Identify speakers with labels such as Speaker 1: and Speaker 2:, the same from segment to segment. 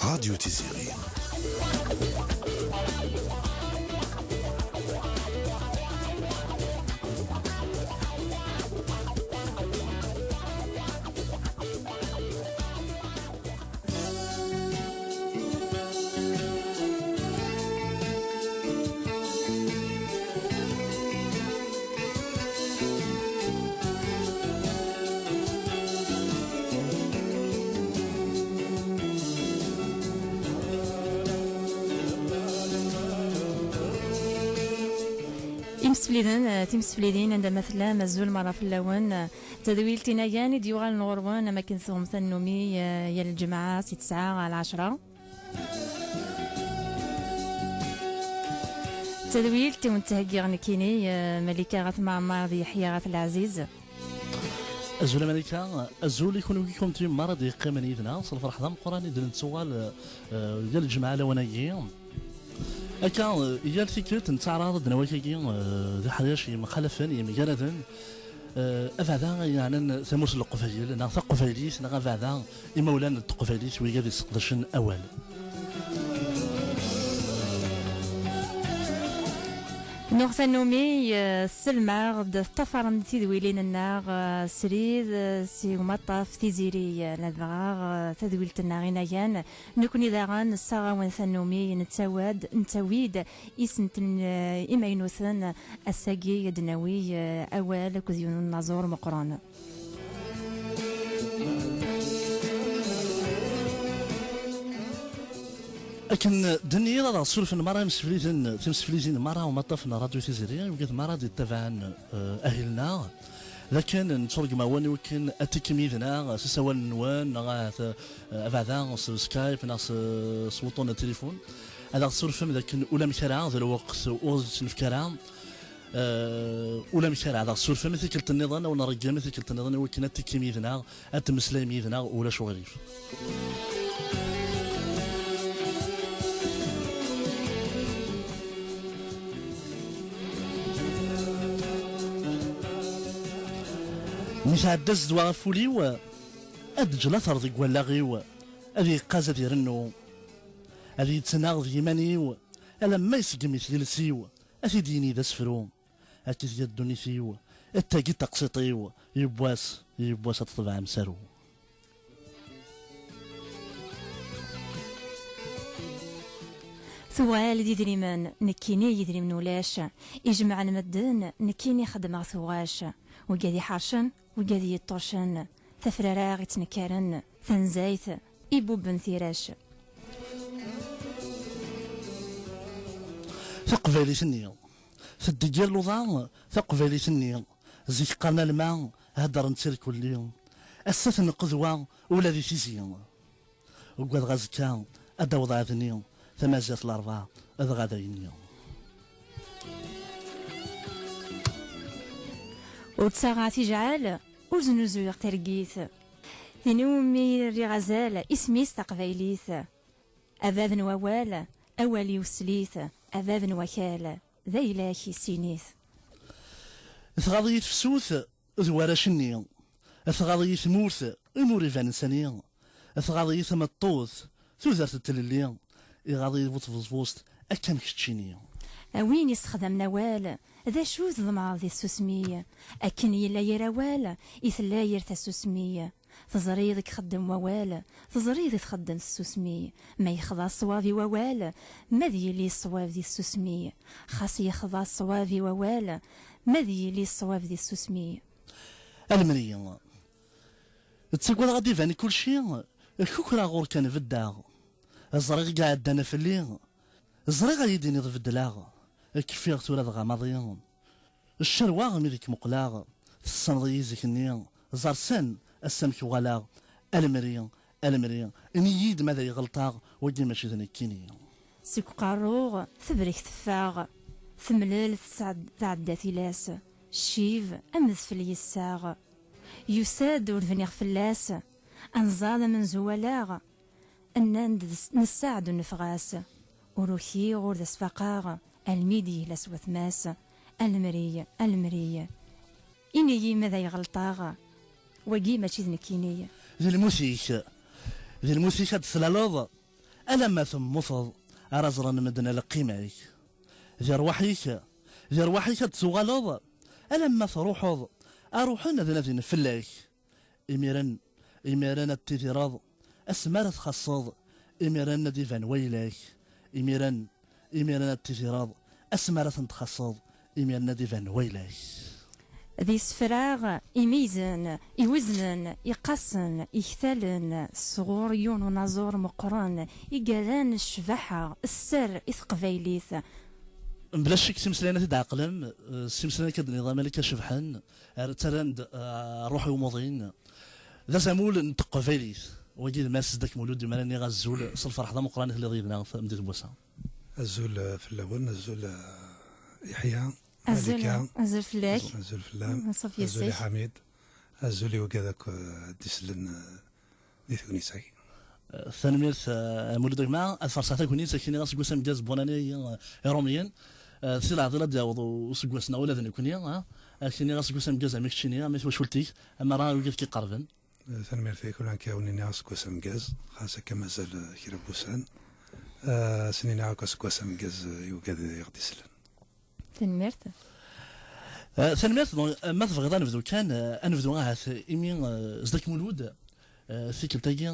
Speaker 1: راديو تيزيري.
Speaker 2: تيمسفليدين عندما مثلا مزول مرة في اللون تدويل تنايان ديوغال نغروان ما كنثوم ثنومي يا الجمعة 9-10 تدويل تونتهجي غنكيني ملكة غاث معمر ذي يحيى غاث العزيز
Speaker 3: أزول ملكة أزول يكون كيكم تري مرض يقيمني إذنا صلف رحضة مقراني دل نتسوال ديال الجمعة لونايين أكا يال فكرة نتعرض نواكي ذي حريش مخالفين يمجاردن أفعدا يعني ثموس القفايل نغثى قفايليس نغفعدا إمولان القفايليس ويجاد يسقدشن أول
Speaker 2: نغثى نومي سلمار طفرن تيدويلين النار سريد سي مطاف تيزيري لدغار تدويل تناغينيان نكوني داغان الصاغا ونثنومي نتويد إسنت إمينوثن الساقي دناوي أول كذيون النظور مقران
Speaker 3: لكن دنيا راه صور في المراه مسفليزين مرة وما طفنا راديو تيزيريا وقد مرة دي تبعا اهلنا لكن نتفرق ما وين يمكن اتكميدنا سواء نوان غاث بعدا سكايب ناس صوتون التليفون هذا صور فم لكن ولا مكرا ذا الوقت اوز نفكرا ولا مكرا هذا صور فم مثل كلت النظام ونرجع مثل كلت النظام وكنا اتكميدنا اتمسلميدنا ولا شو غريب مش عدز دوا فوليو أدجلا ثرضي ولاغيو أذي قازة ديرنو أذي تناغ يمانيو ألا ما يسقمي سيلسيو أثي ديني ذا سفرو أتي يدوني سيو التاقي تقسيطيو يبواس أتطبع مسارو
Speaker 2: ثوال دي دريمان نكيني يدري من ولاش يجمع المدن نكيني خدم ثواش وقادي حارشن وقادي يطوشن ثفراراغ يتنكرن ثنزايت إبوبن ثيراش
Speaker 3: ثقفالي سنية ثدير لوضان ثقفالي سنية زيك قرنا الماء هدر نتسير كل يوم أساسا قذوة ولا ذي سيزيون وقاد غازكا أدا وضع ذنيو ثمازات الأربعة أذ غادا ينيو
Speaker 2: وتساغاتي جعل وزنوزو ترقيث ثنومي رغزال اسميس تقفايليث أباب نوال أولي وسليث أباب نوكال ذا إلهي سينيث
Speaker 3: ثغاضية فسوث ذوارا شنية ثغاضية موث أموري فانسانية ثغاضية مطوث ثوزارت التللية إغاضية بوطفوست أكام كتشينية
Speaker 2: وين يستخدم نوال ذا شو ضمع ذي السوسمية أكن يلا يروال إثلا يرثى السوسمية تزريضك خدم ووال تزريض تخدم السوسمية ما يخضى الصوافي ووال ما ذي لي الصواف ذي السوسمية خاص يخضى الصوافي ووال ما ذي لي الصواف ذي السوسمية
Speaker 3: المنية تسيقول غادي فاني كل شيء كوكرا غور كان في الداغ الزريق قاعد دانا في الليل الزريق غايديني ضف الدلاغ كيفيغ تورا دغا ماضيين الشرواغ ميديك مقلاغ الصنضي زيكني زرسن السمك وغلاغ المريان نيد ماذا يغلطاغ ودي ماشي ذني كيني
Speaker 2: سيكو قاروغ ثبريك ثفاغ ثملل تعدى لاس شيف أمذ في اليساغ يساد ورفنيغ فلاس أنزاد من زوالاغ أن نساعد نفغاس وروحي غور دسفقاغ الميدي لسوث ماس المرية إني ماذا يغلطاغ وقي ماشي ذنكينية
Speaker 3: ذي الموسيك ذي الموسيقى تسلالوض ألما ثم مفض أرزرا مدنا لقيمعي ذي رواحيك تسوغالوض ألما تروحوض أروحنا ذي فلاك إميران التثيراض أسمارة خصوض إميران ديفان ويلاك إميران التثيراض أسمارة تخصوض إميران ديفان ويلاك
Speaker 2: ذي سفراغ يميزن يوزنن يقصن يختلن صغور يون ونازور مقرن يقالان الشبحة السر إثقفايليث
Speaker 3: بلا شك سمسلانة تعقلم سمسلانة كد نظام لك شبحان ترند روحي ومضين ذا زمول نتقى فيليث وجد ماس داك مولود مالاني غزول صل حدا مقران اللي ضيبنا في مدينة بوسا
Speaker 4: الزول في الاول الزول يحيى
Speaker 2: الزول فلاك
Speaker 4: الزول فلام
Speaker 2: صافي
Speaker 4: الزول حميد الزول وكذاك ديسلن دي تونسي
Speaker 3: ثانميرث مولودك مع الفرصة كوني ساكنين غاس قوسام جاز بوناني روميين سيلا عضلة داوض وسقوسنا ولا ذن كوني كيني غاس قوسام جاز ميكشيني ميت وشولتي اما راه وقف كي قربن
Speaker 4: ثانميرث يكون كاوني غاس قوسام جاز خاصة كما زال كيرا بوسان سنين غاس قوسام جاز يوكاد يغديسلن
Speaker 2: تنمرت
Speaker 3: ثانميرث ما تبغيض نبدو كان نبدو هاث إيمي زدك مولود ثيكل تاكي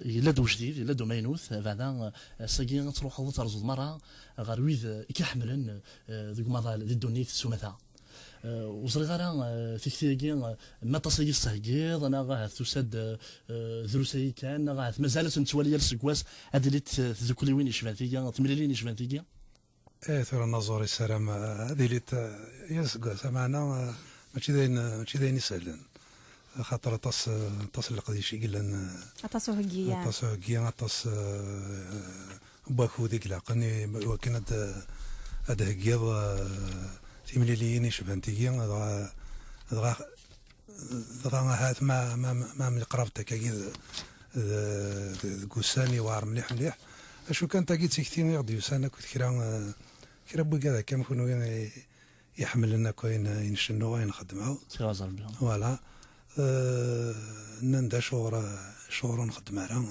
Speaker 3: يلادو جديد يلادو ماينوث بعدا ساكي تروح ترزو مرة غير ويذ كيحملن ذوك ماضا ذي الدونيت سومثا وصري غير تيكتيكي ما تصير السهجيض انا غاه تسد ذروسي كان غاه مازالت نتوالي السكواس ادليت ذوكلي وين يشفان تيكا تمليلين يشفان تيكا
Speaker 4: ثورة النظور السلام هذه اللي يسقى معنا ماشي داين يسهلن خاطر طاس القديش يقلن
Speaker 2: اطاسو هكيا
Speaker 4: اطاس باكو ديك العقني وكان هاد هكيا تيمليليين يشبهن تيجي دغا هات ما من قرابتك اكيد قساني وعر مليح اشو كان تاكيد سيكتين يغدي وسانا كنت كرا بو كذا كان كونوا يحمل لنا كاين ينشنو وين نخدمو فوالا نندا شهور نخدم على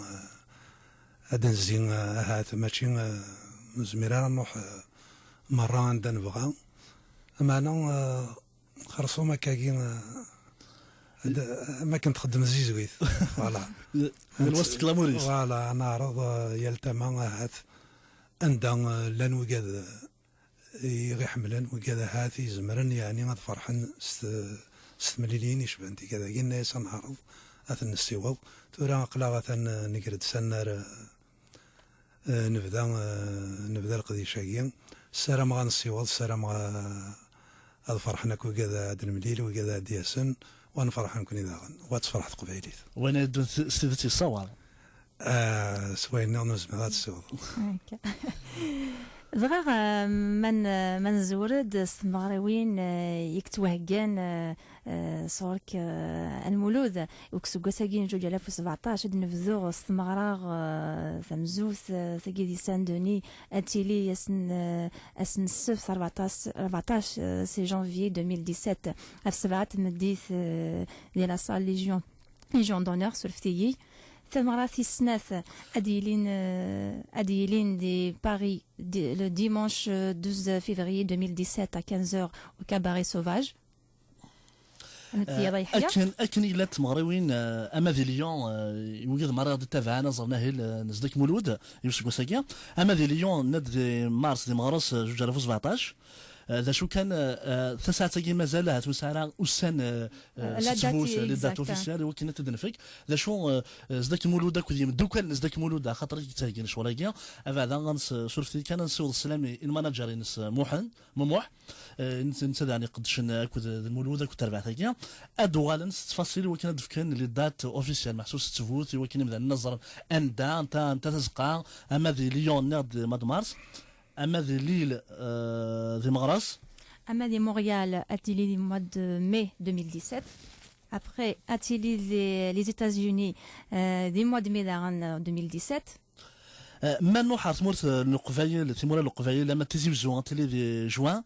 Speaker 4: هذا الزين هات ماشي زميرة نروح مرة عندنا نبغى اما انا خرصومة كاين ما كنت خدم زيزويت فوالا
Speaker 3: الوسط كلاموريس
Speaker 4: فوالا انا عرض يلتما هات عندنا لان وكاد يحملن وكاد هات يزمرن يعني غاد فرحن مليلين يشبه انت كذا قلنا سنعرض اثن السواو تورا قلا غاثن نقرد سنر نبدا القديشاكيا السلام غا نسيوال السلام غا فرحنا كذا هاد المليل وكذا هاد ياسن ونفرح نكون اذا واتفرحت قبيليت
Speaker 3: وانا استفدتي الصور
Speaker 4: سوينا نزم هذا السوق
Speaker 2: دغا من زورد استمغريوين يكتوهجان صورك المولود وكسوكا ساكين جوج 2017 نفذو استمغراغ ثمزوث ثقي دي سان دوني اتيلي اسن السبت 14 سي جانفي 2017 السبعة مديث ديال لا سال ليجيون دونور سولفتيي ثمرة في السناث أديلين دي باري le dimanche 12 février 2017 à 15h au cabaret sauvage.
Speaker 3: أكن إلا تمغريوين أما ذي اليوم يوجد مرة تابعنا زرناه نزدك مولود يوسف وساكيا أما ذي اليوم ند مارس دي مغرس 2017 ذا شو كان ثساعة مازال هتوسعنا أسان ستفوس للدات أوفيسيال وكنا تدنفك ذا شو زدك مولودا كذي دوكان زدك مولودا خاطر يتاجين شوراكيا هذا غنس شرفتي كان نسول السلام المانجر نس مموح نسد يعني قدش كذا المولودا كنت أربعة ثانية أدوالنس تفاصيل وكنا دفكان للدات أوفيسيال محسوس ستفوس وكنا مثلا النظر أنت تزقى أما ذي ليون ناد ماد مارس أما ذي ليل ذي مغرس
Speaker 2: أما ذي مونريال Atelier du mois de mai 2017 après Atelier les États-Unis du mois de mai 2017
Speaker 3: ما نوح عرفمورت القفايل تيمورا القفايل لما تيزيوزو تيلي ذي جوان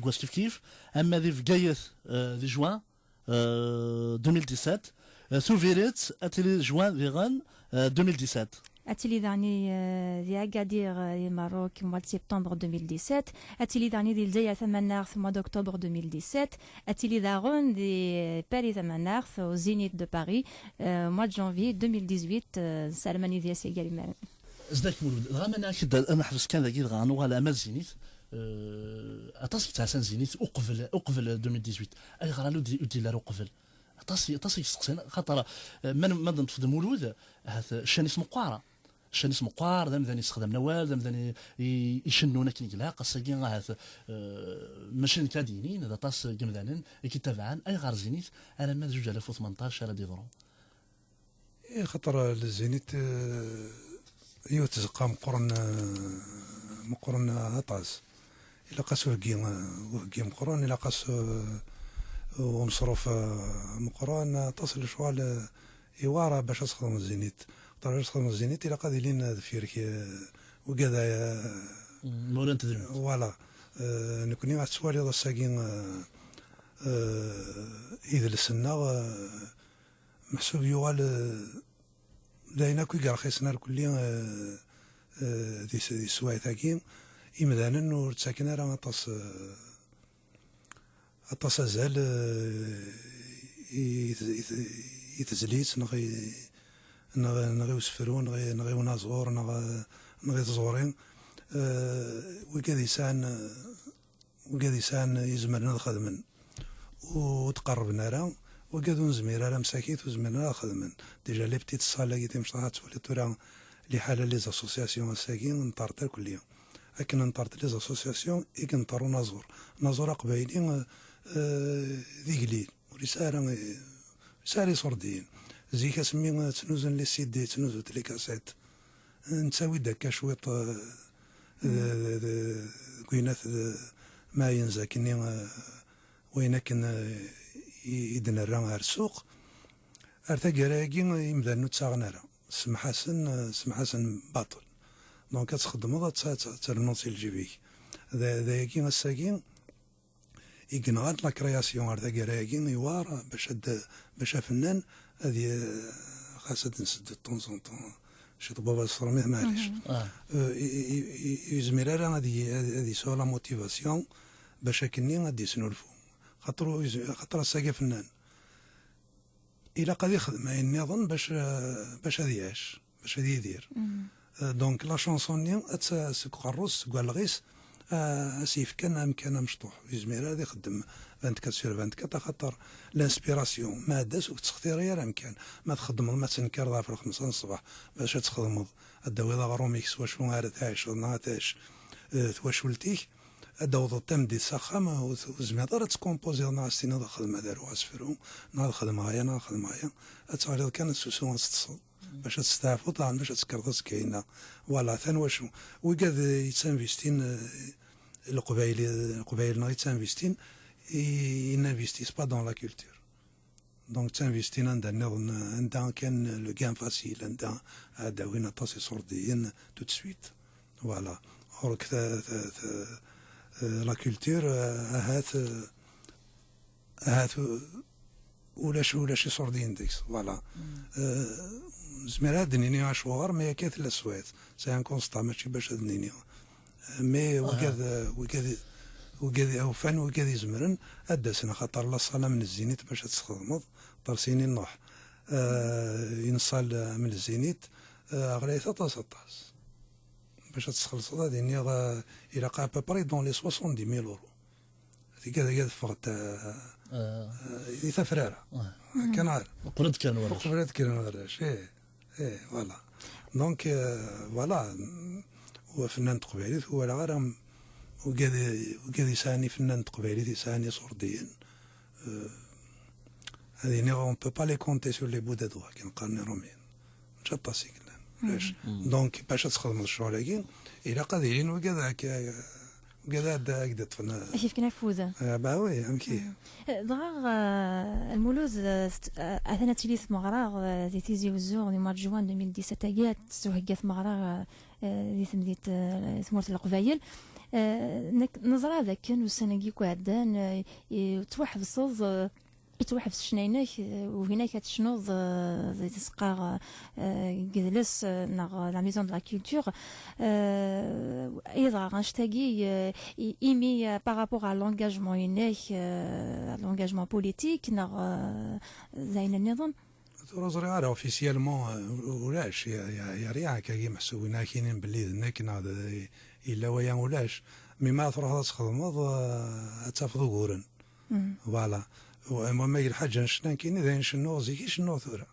Speaker 3: كواس كيف أما ذي في جايث ذي جوان 2017 Souviret, atelier juin Viran 2017.
Speaker 2: Atelier dernier de Agadir au Maroc, mois de septembre 2017. Atelier dernier de Zaïa Manarth, mois d'octobre 2017. Atelier d'Aaron de Paris Manarth au Zénith de Paris, mois de janvier 2018. Salmani Dias également.
Speaker 3: زداك مولود غامنا كد انا حفظ كان ذاك غانو على امل زينيت اتصي تاع سان زينيت اقبل 2018 اي غرالو دي لا قبل اتصي سقسين خاطر من نتفض مولود هذا الشانيس مقاره الشانيس مقار ذا مثلا يستخدم نوال ذا مثلا يشنونا كي نقلا قصاكي هذا ماشي كادينين هذا طاس جمذانين كيتابعان اي غار زينيت انا ما 2018 على ديفرون
Speaker 4: خاطر الزينيت يوتزقى مقرن عطاس إلا قاس وهكي مقرن إلا قاس ومصروف مقرن تصل شوال إوارا باش تخدم الزينيت باش تخدم الزينيت إلا قادي لين دفيرك وكذا
Speaker 3: مولان تدري
Speaker 4: فوالا نكوني واحد السوالي هذا الساكين إذا السنة محسوب يوال داينا كي قال خيسنا الكلي دي سوايع تاكين إمدانا نور تساكن راه أطاس أزال يتزليت نغي وسفرون نغي ونازور نغي تزورين وكاد يسان يزمرنا الخدمن وتقربنا راه وقادو نزمير على مساكيت وزميرنا على خدمن ديجا لي بتيت الصاله كي تمشطات ولا تورا لي حاله لي زاسوسياسيون الساكين نطارت كل يوم لكن نطارت لي زاسوسياسيون اي كنطارو نازور قبايلين ذي قليل ورسالة رسالة صردين زيك اسمي تنوزن لي سيدي تنوزو لي كاسيت نساوي داكا شويط كوينات ما ينزا كني وين كن يدنا الران السوق ارتا كراكي يمدا نتساغنا راه سم حسن باطل دونك تخدمو ترنوصي الجيبيك ذا كي الساكين يقنغات لا كرياسيون ارتا كراكي يوار باش فنان هذه خاصة نسد طون طون شي بابا الصرميه معليش يزمير راه هذه سو لا موتيفاسيون باش كني غادي يسنولفو خاطر الساقي فنان إلا قد يخدم يعني نظن باش هذا يعيش باش هذا يدير دونك لا شونسون سكروس كوالغيس اسيف كان امكان مشطوح يزمير هذا يخدم 24 سور 24 خاطر لانسبيراسيون ما داس وتختاري راه امكان ما تخدم ما تنكر في 5 الصباح باش تخدم الدوي لا روميكس واش غير تعيش نعطيش تواشولتيك الدوض تم دي ساخمة وزميضة تكومبوزي نهار ستين خدمة دارو أسفرو نهار خدمة غاية نهار خدمة غاية أتعرض كانت سوسو تتصل باش تستعفو طبعا باش تكرطس كاينة فوالا ثان واشو وقاد يتانفيستين القبايل نغي يتانفيستين ينفيستيس با دون لا كولتور دونك تانفيستين عندها نظن عندها كان لو كان فاسيل عندها هذا وين طاسي صرديين تو سويت فوالا أورك لا كولتور هات ولا شي صردين ديكس فوالا زميرا دنيني عشوار ما كانت لا سويت سي ان كونستا ماشي باش دنيني مي وكاد اوفان وكاد يزمرن اداسنا خاطر لا صاله من الزينيت باش تخدمض طرسيني نروح ينصال من الزينيت غريثه طاس باش تخلص هذه النيا الى قا بري دون لي 70000 يورو هذيك كذا فقط يتفرارة كان عارف
Speaker 3: قرد كان ولا
Speaker 4: قرد كان ولا شيء ايه فوالا دونك فوالا هو فنان تقبيلي هو العالم وقاد يساني فنان تقبيلي يساني صرديين هذه ني اون بو با لي كونتي سور لي بو دو دوا كي نقارني روميين جاباسي علاش دونك باش تخدم الشغل هكين الى قادرين وكذا هكذا طفنا
Speaker 2: كيف كنا فوزه
Speaker 4: با وي امكي
Speaker 2: ضغ المولوز اثناء تليث مغراغ دي تيزي وزور دي مار جوان 2017 جات سوهقات مغراغ دي ثمديت ثمورت القبايل نظرة ذاك كان وسنجي كوعدان توحفظ يتوحف شنينك وهناك تشنوض تسقى جلس نغ لا ميزون دو لا كولتور ايضا غنشتاقي ايمي بارابور على لونغاجمون هناك لونغاجمون بوليتيك نغ زين النظام
Speaker 4: روزري على اوفيسيالمون ولاش يا ريان كي محسوبين كاينين باللي ذنك الا ويا ولاش مي ما تروح تخدمض تافضو غورن فوالا وما الحاجه شنو كاين اذا شنو زيكي شنو ثوره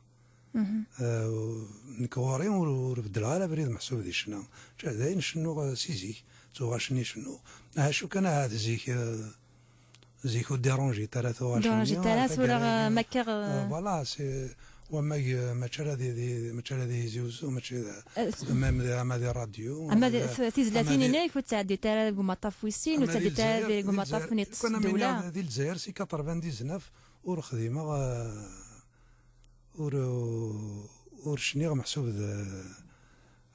Speaker 4: نكوارين وربدلها على بريد محسوب دي شنو جا شنو سيزي تو شني شنو شو كان هذا زيكو ديرونجي ثلاثه
Speaker 2: ديرونجي ثلاثه ولا مكر
Speaker 4: فوالا سي وما ما تشرا زيوزو ما دي راديو
Speaker 2: اما تيزلاتين هناك وتعدي تاع قمطاف ويسين وتعدي تاع قمطاف نيت الدوله
Speaker 4: ديال الجزائر سي 99 اور خديمه اور شني محسوب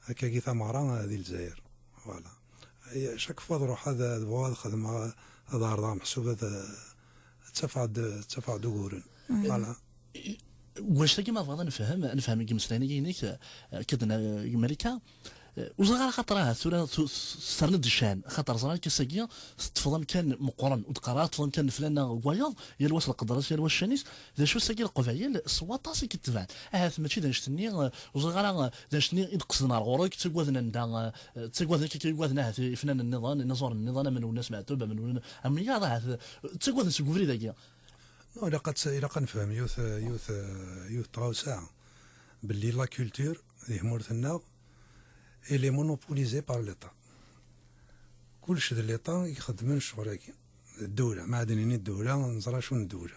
Speaker 4: هكا كي ثمره ديال الجزائر فوالا شاك فوا نروح هذا الخدمه هذا راه محسوب هذا تفع دغورن فوالا
Speaker 3: واش كيما بغا نفهم كيما سلاني كدنا امريكا وزغار خاطرها سرنا الشان خاطر زغار كساكيا تفضل كان مقرن وتقرا تفضل كان فلان كوايض يا الواس القدرات يا الواس الشانيس ذا شو ساكي القفايل سواطاسي كتبان ماشي دانشتني وزغار دانشتني يقصدنا غورك تقوذنا ندا تقوذنا كيقوذنا فنان النظام نزور النظام من الناس معتوبه من امنيه راه تقوذنا سكوفري داكيا
Speaker 4: إلا نفهم يوث طراو ساعة باللي لا كولتور اللي مورثنا إلي مونوبوليزي بار ليطا كلشي ديال ليطا يخدم الشغل الدولة ما عادني الدولة نزرا شنو الدولة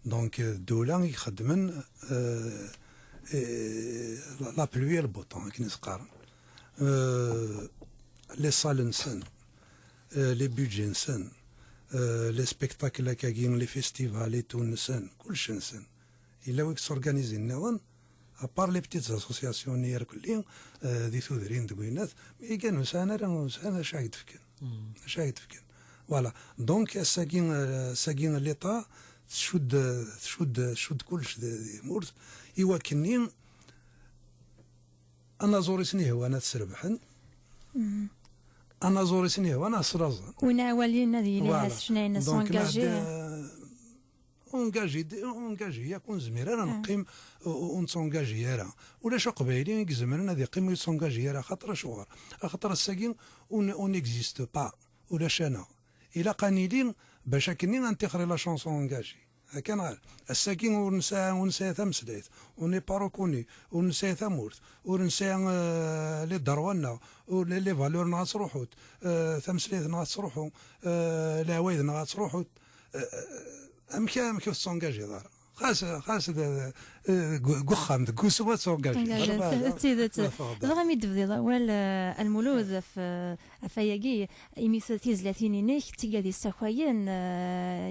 Speaker 4: دونك الدولة يخدم لا بلوي البوطون كي نسقارن لي صال نسن لي بيدجي نسن لي سبيكتاكل كاين لي فيستيفال لي تونسن كلشي نسن الا ويك سورغانيزي النظام ابار لي بتيت اسوسياسيون نير كلين دي ثودرين دوينات مي كانوا سانا شاهد فكن فوالا دونك ساكين ليطا شد كلشي مورت ايوا كنين انا زوري سني هو انا تسربحن انا زوري سني وانا صرازن
Speaker 2: ونا ولينا ذي لي شناين سونجاجي اونجاجي يكون زمير انا نقيم ونسونجاجي راه ولا شو قبايلين زمرنا ذي قيم يسونجاجي راه خاطر شغل خاطر الساكين اون اكزيست با ولا شانا الا قانيلين باش كني ننتخري لا شونسون اونجاجي هكا الساكين ونسى ثمسليت وني باروكوني ونسى ثمورت ونسى لي درونا ولا لي فالور ناس روحوت ثمسليت ناس روحو العوايد ناس روحوت امكان تسونجاجي دار خاص قخام كوسوا تسونجاجي تيدت غامي دبدي وال المولود في فياقي يمثل 30 نيك تيغادي السخاين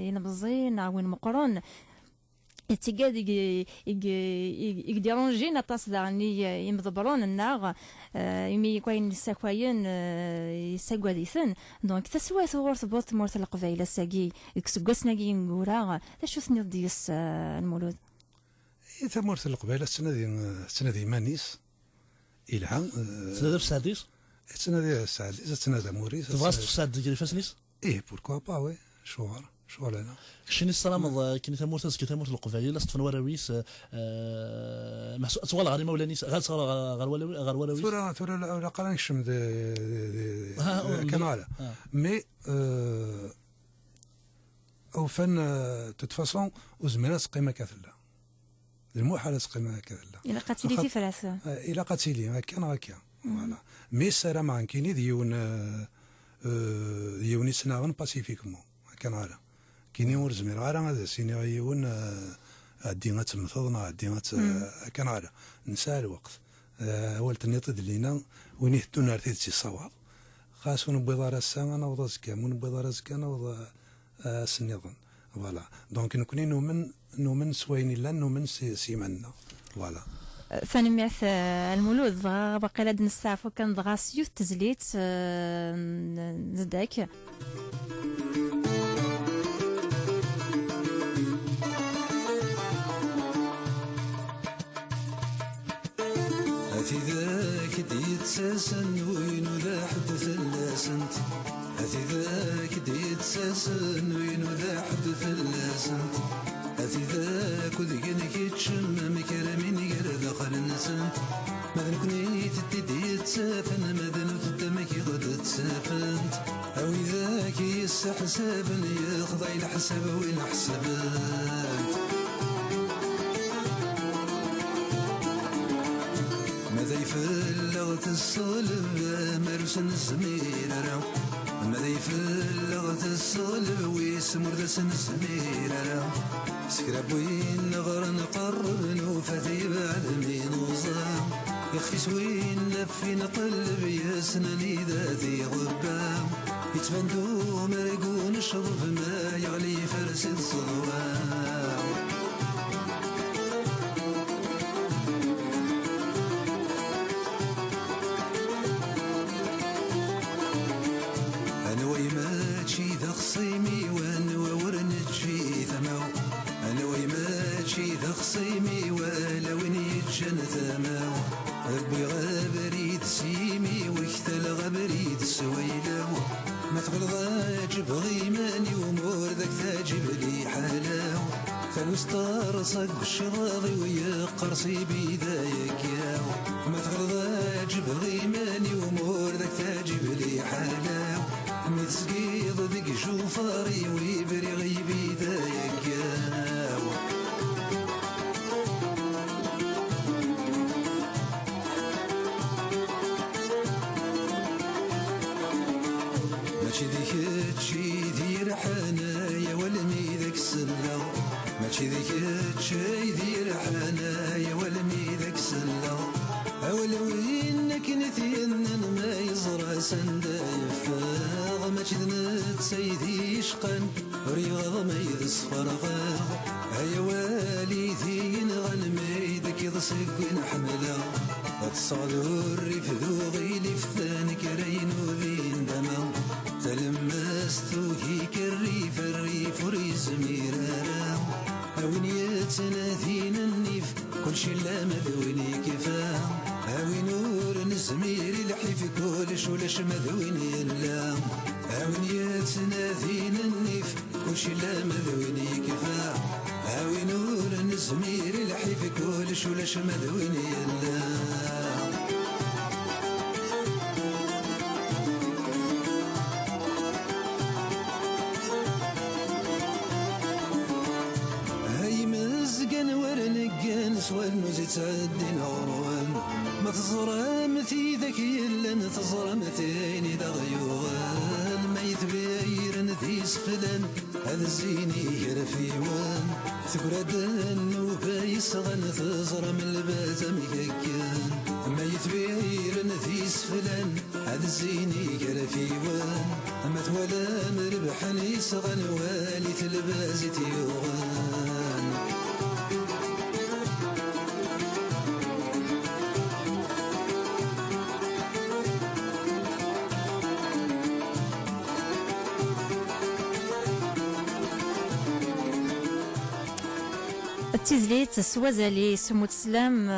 Speaker 2: ينبزين عوين مقرون تيغاد يديرونجي نطاس داني يمضبرون الناغ يمي كاين السكواين يسقاديثن دونك تسوى ثور ثبوت مورت القبيله ساقي يكسقسنا كي نقورا شو ثني ديس المولود
Speaker 4: ثمورت القبيله السنه دي مانيس الها
Speaker 3: سنه في ساديس
Speaker 4: سنه موريس
Speaker 3: تبغى تفسد ديال فاسنيس
Speaker 4: بوركوا با وي شغل انا
Speaker 3: شنو السلام كاين ثمورت القبائل استفن وراويس طوال غير مولانيس غير وراويس
Speaker 4: ثورة لا قال نشم كنال مي او فن تتفاصون وزميلات قيمه كثله المحاله قيمه كثله
Speaker 2: الى قاتلي في فراسه
Speaker 4: الى قاتلي هكا فوالا مي السلام عن كاين ديون سناغن باسيفيكمون كنال كيني ورزمير غير هذا سيني غيون عدينا تمثلنا عدينا كنعرف نسى الوقت ولت نيطد لينا وين يهتون ارتيد سي الصواب خاص ونبيض راسا انا وضا زكام ونبيض راسك انا وضا سنيضن فوالا دونك نكوني نومن سوين لا نومن سيمنا فوالا
Speaker 2: فنميث المولود باقي لاد نستعفو كان دغا سيوث تزليت زداك
Speaker 4: هاتي ذاك ديتساسن وين ذا حدث اللاسنت هاتي ذاك ديتساسن وين ذا حدث اللاسنت هاتي ذاك وذيك يتشم مكرمين غير دخل النسنت ماذا كنيت تدي تسافن ماذا قدامك غدا تسافنت اوي ذاك يستحسابن يخضع الحساب وين حسبت ماذا يفلغت الصلب مرسن الزمير راو ماذا يفلغت الصلب ويسمر دسن الزمير راو سكراب وين نغر نقرب نوفاتي بعد من وصام يخفي سوين نفي نقلب يسنني ذاتي غبام يتبندو مرقون شرف ما يغلي فرس الصوام أنا ويما تشي ذا خصيمي وانا ورن تشي ثماو أنا ويما تشي ذا خصيمي ولا وين يتجن ثماو ربي غابريد سيمي ويختل غابريد سويلاو ما تغلظ اجب غيماني ومور ذاك تاجب لي حلاو فالوسطار صق بالشراضي ويا قرصي بيدايك ياو ما تغلظ اجب غيماني ومور ذاك تاجب لي حلاو متسقيض ذيك شوفاري ويبري غيبي دايك ياو ماشي ذيك تشي ذي رحنايا والمي ذاك السلا ماشي ذيك تشي ذي رحنايا والمي ذاك السلا أولو إنك نثينا ما يزرع سندا يفاغ ماشي ذنت سيدي شقن رياض ما يذصفر غاغ هيا والدين غنمي ذاك يضسق نحملا اتصالوا الريف ذو غيلي فثانك رين وذين دما تلمستو هيك الريف وريز ميرارا أوين يتناثين النيف كل شي لا مذويني كفا أوين نور نزمير الحيف كلش ولاش مذويني يلا أوين يتناثين النيف كل شي لا مذويني كفا أوين نور نزمير الحيف كلش ولاش مذويني يلا سوال نوزي تعدي العروان ما تزرم في ذاك يلا تزرم ثاني ذا غيوان ما يتباير ذي سفلان هذا الزيني يرفيوان ثقردان وبايس غن تزرم البازم يكيان ما يتباير ذي سفلان هذا الزيني يرفيوان ما تولا مربحان يسغن والي تلبازي تيوان
Speaker 2: تيزليت سوازالي سموت السلام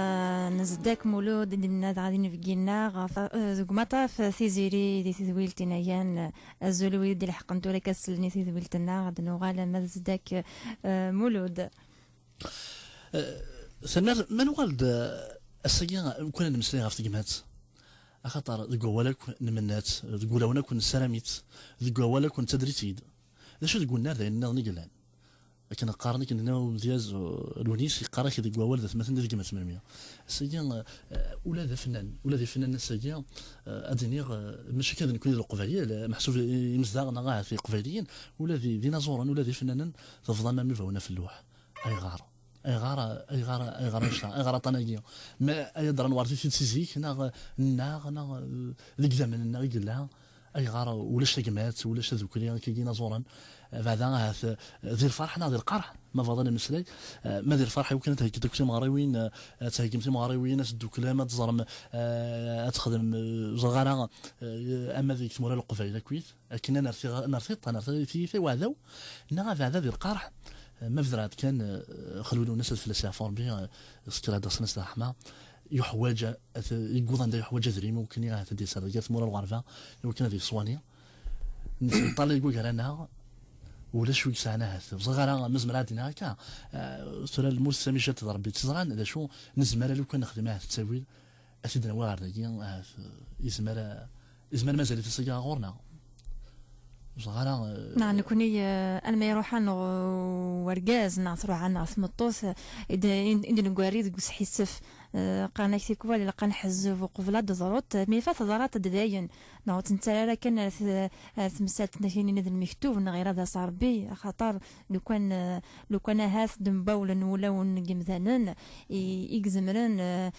Speaker 2: نزداك مولود دينا غادي فينا زوج مطاف ثيزيري دي تزويل تنايان الزلوي ديال الحق نتو لك سلني تزويل تنا غاد نوغال ما زداك مولود
Speaker 3: سنر من والد السيا كنا نمسلي غاف تجمعات اخاطر دقوا نمنات تقول وانا كون سلاميت دقوا ولا كون تدريتيد ذا شو تقولنا لان نقلان لكن قارني كنا ومزياز الونيس يقرا كي دقوا والد مثلا ديك 800 السيا ولا ذا فنان السيا ادينيغ ماشي كان نكون القباليه محسوب يمزداغنا غا في قباليين ولا ذي نازورا ولا ذي فنانا تفضل ما مفهونا في اللوح اي غاره طناقيه ما يقدر نورتي في تيزيك نا ذيك زمان نا يقلها اي غاره ولاش تقمات ولاش ذكري كي نازورا بعدا ذي الفرح نا ذي القرح ما فضل مسلاي ما ذي الفرح يمكن تهكي مغاريوين تهكي مغاريوين ناس الدوكلا ما تزرم تخدم زغاره اما ذيك مورا القفايله كويت لكن انا نرثي في وهذا نا بعدا ذي القرح ما فدرات كان خلولو الناس الفلاسفه فوربي سكرا داسنا سلاحما يحواج يقول عندها يحواج ذري ممكن يا تدي سرقات مورا الغرفه يمكن هذه صوانيه نطلع يقول لنا ولا شو يسعنا هذا صغار مزمر عندنا هكا سورة الموسى مشات ربي تزران هذا شو نزمر لو كان نخدمها تساوي اسيدنا وارد يزمر مازال تسقى غورنا صغار
Speaker 2: نعم نكوني انا ما يروح عن ورقاز نعثروا عنا ثمطوس اذا نقاريد قوس حسف قانا كتيكوا اللي لقى نحزف وقفلا دزروت مي فات زرات داين نعود نتسالى كان تمسات نشيني نذ المكتوب غير هذا صاربي خاطر لو كان هاث دمباول ولا ونقمذانن يجزمرن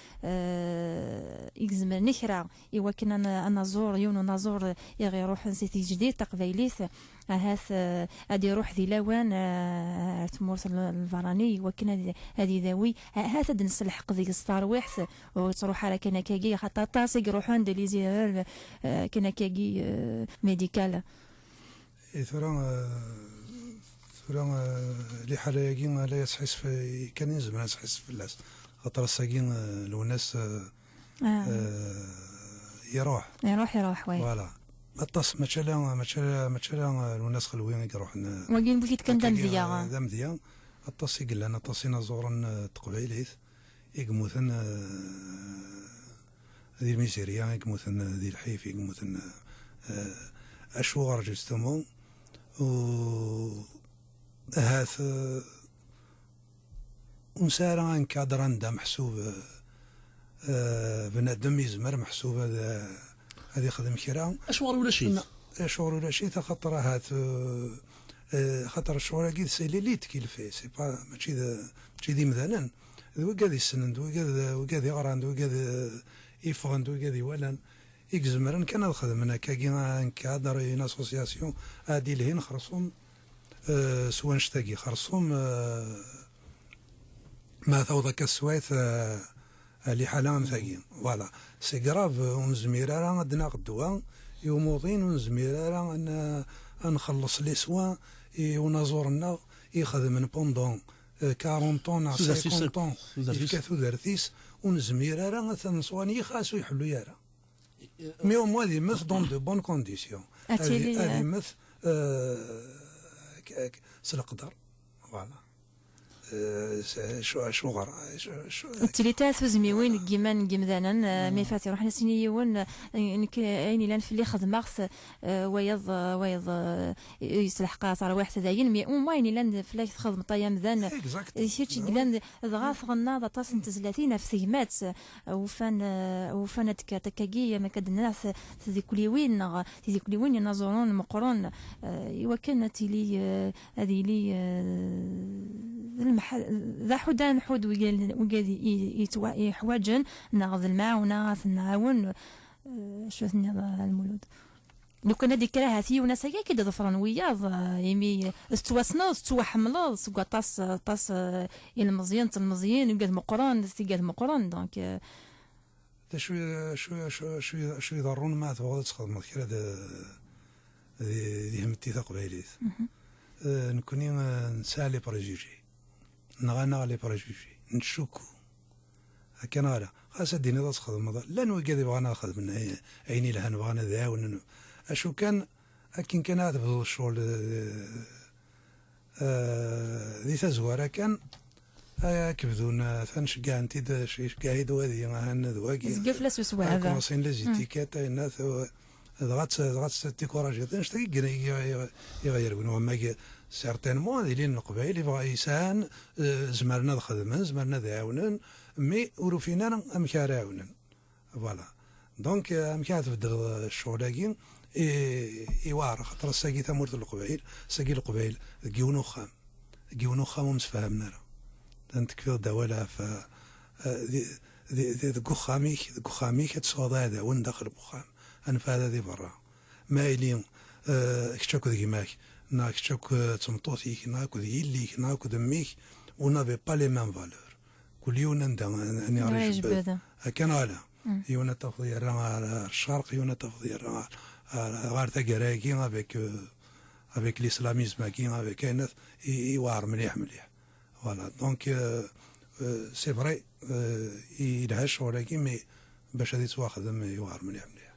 Speaker 2: نكرا ايوا كان انا زور يون نزور يغي يروح نسيتي جديد تقبيليث هاث غادي يروح ذي لوان تمورث الفراني وكنا هذه ذوي هاث نسلحق ذيك الصارويح وتروح على كنكاكي حتى طاسي يروحوا عند ليزي كنكاكي ميديكال
Speaker 4: ثرا اللي حالاكين لا يتحس في كان يزم يتحس في الناس خاطر الساكين الناس يروح
Speaker 2: وي
Speaker 4: فوالا الطاس مثلا الناس خلوين يروح
Speaker 2: وين بغيت كان
Speaker 4: دمديا الطاس يقول لنا طاسينا زورا تقبيليت يقموثن هذه الميزيريا يقموثن هذه الحيف يقموثن اشوار جوستومون و هاث ونسارا نكادر عندها محسوب بنادم يزمر محسوب هذه خدم كرا
Speaker 3: اشوار ولا شيء
Speaker 4: خاطر هاث خاطر الشغل اكيد سي لي تكيل فيه سي با ماشي دي مثلا وكاد يسند وكاد يغران وكاد يفغند وكاد يولان يكزمرن كان الخدمنا كاكي كادر ان اسوسياسيون هادي لهين خرصهم سوا نشتاقي خرصهم ما ثوضك السويث اللي حالا مثاقين فوالا سي كراف ونزمير راه عندنا غدوه يوموطين ونزمير راه نخلص لي سوا ونزورنا يخدم بوندون 40 طون 50 طون يكاثو درتيس ونزمير راه ثنصواني يخاسو يحلو يارا مي او موا دي ميث دون دو بون كونديسيون هذه ميث سلقدر فوالا شو غرا
Speaker 2: تليتا زميوين كيما كيمذانا مي فاتي روحنا سنيون اني لان في اللي خدمت ويض يسلحق صار واحد داين مي او اني لان في اللي خدم طيا مذان شي لان ضغاف غنا طاس 30 في سيمات وفان تكاكي ما كدناس تذكليوين ينظرون مقرون وكانت لي هذه لي ذا حدان حد وقال يحواجن ناخذ المعاونة نعاون شو هذا المولود لو كان هذيك كراهتي وناس هكا كي ظفران وياض يمي استواسنا استوى حملاض سكوا طاس المزيان وقال مقران قال مقران دونك
Speaker 4: شو يضرون ما تبغى تخدم كرا دي همتي تقبيليت نكوني نسالي بريجيجي نغانا لي بريجيجي نشوكو هكا نغالا خاص ديني ضاس خدم لا نوكادي بغانا نخدم عيني لها نبغانا ذاون اشو كان اكين كان هذا بدو الشغل ذي تزوارا كان كبدونا ثنشقا انتي شقايد وهذه هان ذواكي
Speaker 2: زقف لا سوسوا هذا
Speaker 4: كوماسين لازيتيكات الناس ضغط تيكوراجي نشتاقي يغيرون وما سيرتينمون هذه لين القبائل يبغى يسان زمرنا الخدمه زمرنا ذاونن مي وروفينا امكاراونن فوالا دونك امكات تبدل الشغل يوار خاطر الساقي ثمورت القبائل ساقي القبائل كيونو خام ومتفاهمنا انت كفي دوله ف ذي خاميك تصوض هذا وين داخل بخام انا فهذا ذي برا مايلين كتشاكو ذي ماك ناك تشاكو تمطوطيك ناكو ذي يليك ناكو دميك ونافي با لي ميم فالور كل يوم اني عريش كان على يونا تفضي على الشرق يونا تفضي غار تاكراكي افيك ليسلاميزم كي افيك كاينات يوار مليح فوالا دونك سي فري يدهش ولكن مي باش هذه تواخذ يوار مليح مليح.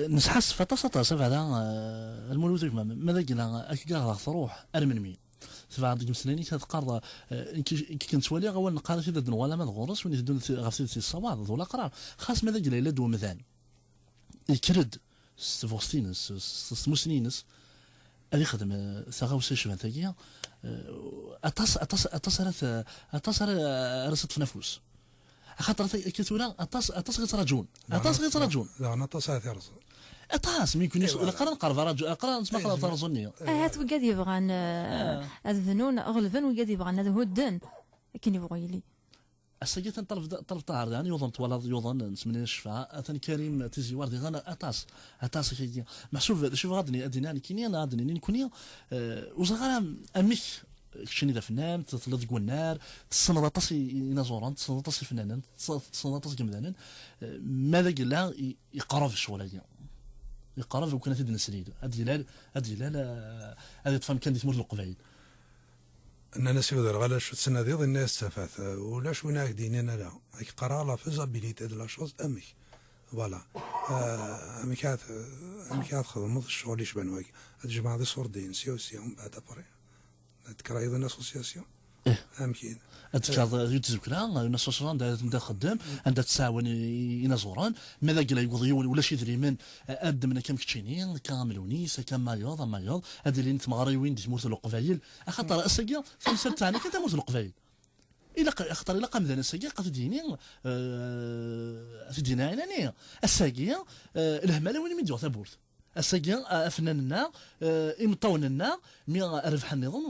Speaker 3: نسحس فتصط سبع المولود ماذا قلنا أكيد تروح أرمنمي سبع ديك مسنيني تقرر كنت ولي غوال نقارش إذا دن ولا ما تغرس وين يدون غسيل الصواب ولا قرار خاص ماذا قلنا إلا دو مثال يكرد ستفوستينس ستموسنينس اللي خدم ثغاوسي شبان تاكيا أتصر رصد في نفوس خاطر كتولا أتص غيتراجون
Speaker 4: لا أنا أتص هذه
Speaker 3: أطاس ما يكونش ولا قرا نقرب رجل قرا نسمع قرا ترزوني
Speaker 2: هات وقاد يبغان الذنون أغلبا وقاد يبغان هذا هو الدن كان يبغى يلي
Speaker 3: السجيت طرف طاهر يعني يظن ولا يظن نسمي الشفاء اثن كريم تيزي وردي غانا اطاس كي محسوب شوف غادني ادينا يعني كيني انا غادني نكوني وصغار امك شني ذا فنان تطلق النار تصنع طاسي ينازوران تصنع طاسي فنانا تصنع طاسي كمدانا ماذا قال لها يقرا في الشغل هذه يقرا وكانت تدنا سريد هذه هذه تفهم كان تمر القبائل
Speaker 4: أنا نسيو غالا شو تسنى ديال الناس تفاث ولا شو ناك ديننا لا هيك قرا لا فيزابيليتي دو لا شوز امي فوالا امي كانت خدم الشغل اللي شبان واقي هاد الجماعه دي سوردين سي من بعد ابري تذكر ايضا اسوسياسيون امي كاين
Speaker 3: تذكر يتذكرها الناس صوصان خدام عندها تساون ينازوران ماذا قال يقضيون ولا شي دريمن اد من كم كتشينين كاملونيس كام مايوض هذه اللي نتمغري وين تموت القبايل خاطر السقيا تمسر تاعنا كي تموت القبايل الا خاطر الا قام ذا السقيا قات ديني دينا يعني السقيا الهماله وين من جوا ثابورت السجن فناننا يمطوننا مي ربح النظام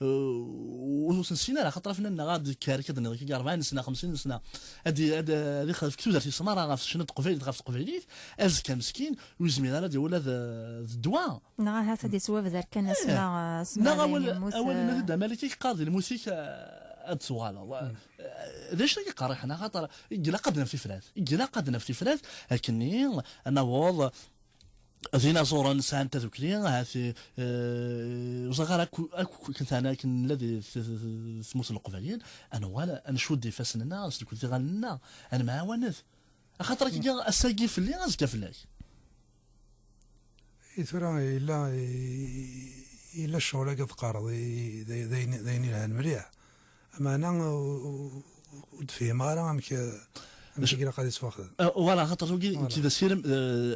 Speaker 3: وسنسينا خاطر فناننا غادي كاركه النظام كي 40 سنه 50 سنه هذه خاف كتو درتي سماره غاف شنو تقفيل غاف تقفيليت ازكى مسكين وزمينا لا ولا الدواء
Speaker 2: نعم هذا سوا ذا كان اسمع
Speaker 3: اول نبدا مالكي قاضي الموسيقى السؤال ليش اللي قاري حنا خاطر يلا قدنا في فلات لكني انا والله زينا صورة نسان تذكرين هذه وصغار أكو كنت أنا كن الذي سموت القبائل أنا ولا أنا شو دي فاسننا أصل كنت غننا أنا ما ونث أخاطرك جا أساقي في اللي أزكى في اللي
Speaker 4: ترى إلا الشغل قد قارض ذيني لها المليح أما أنا ودفي ما راه ماشي كي قاعد يتواخذ
Speaker 3: ولا خاطر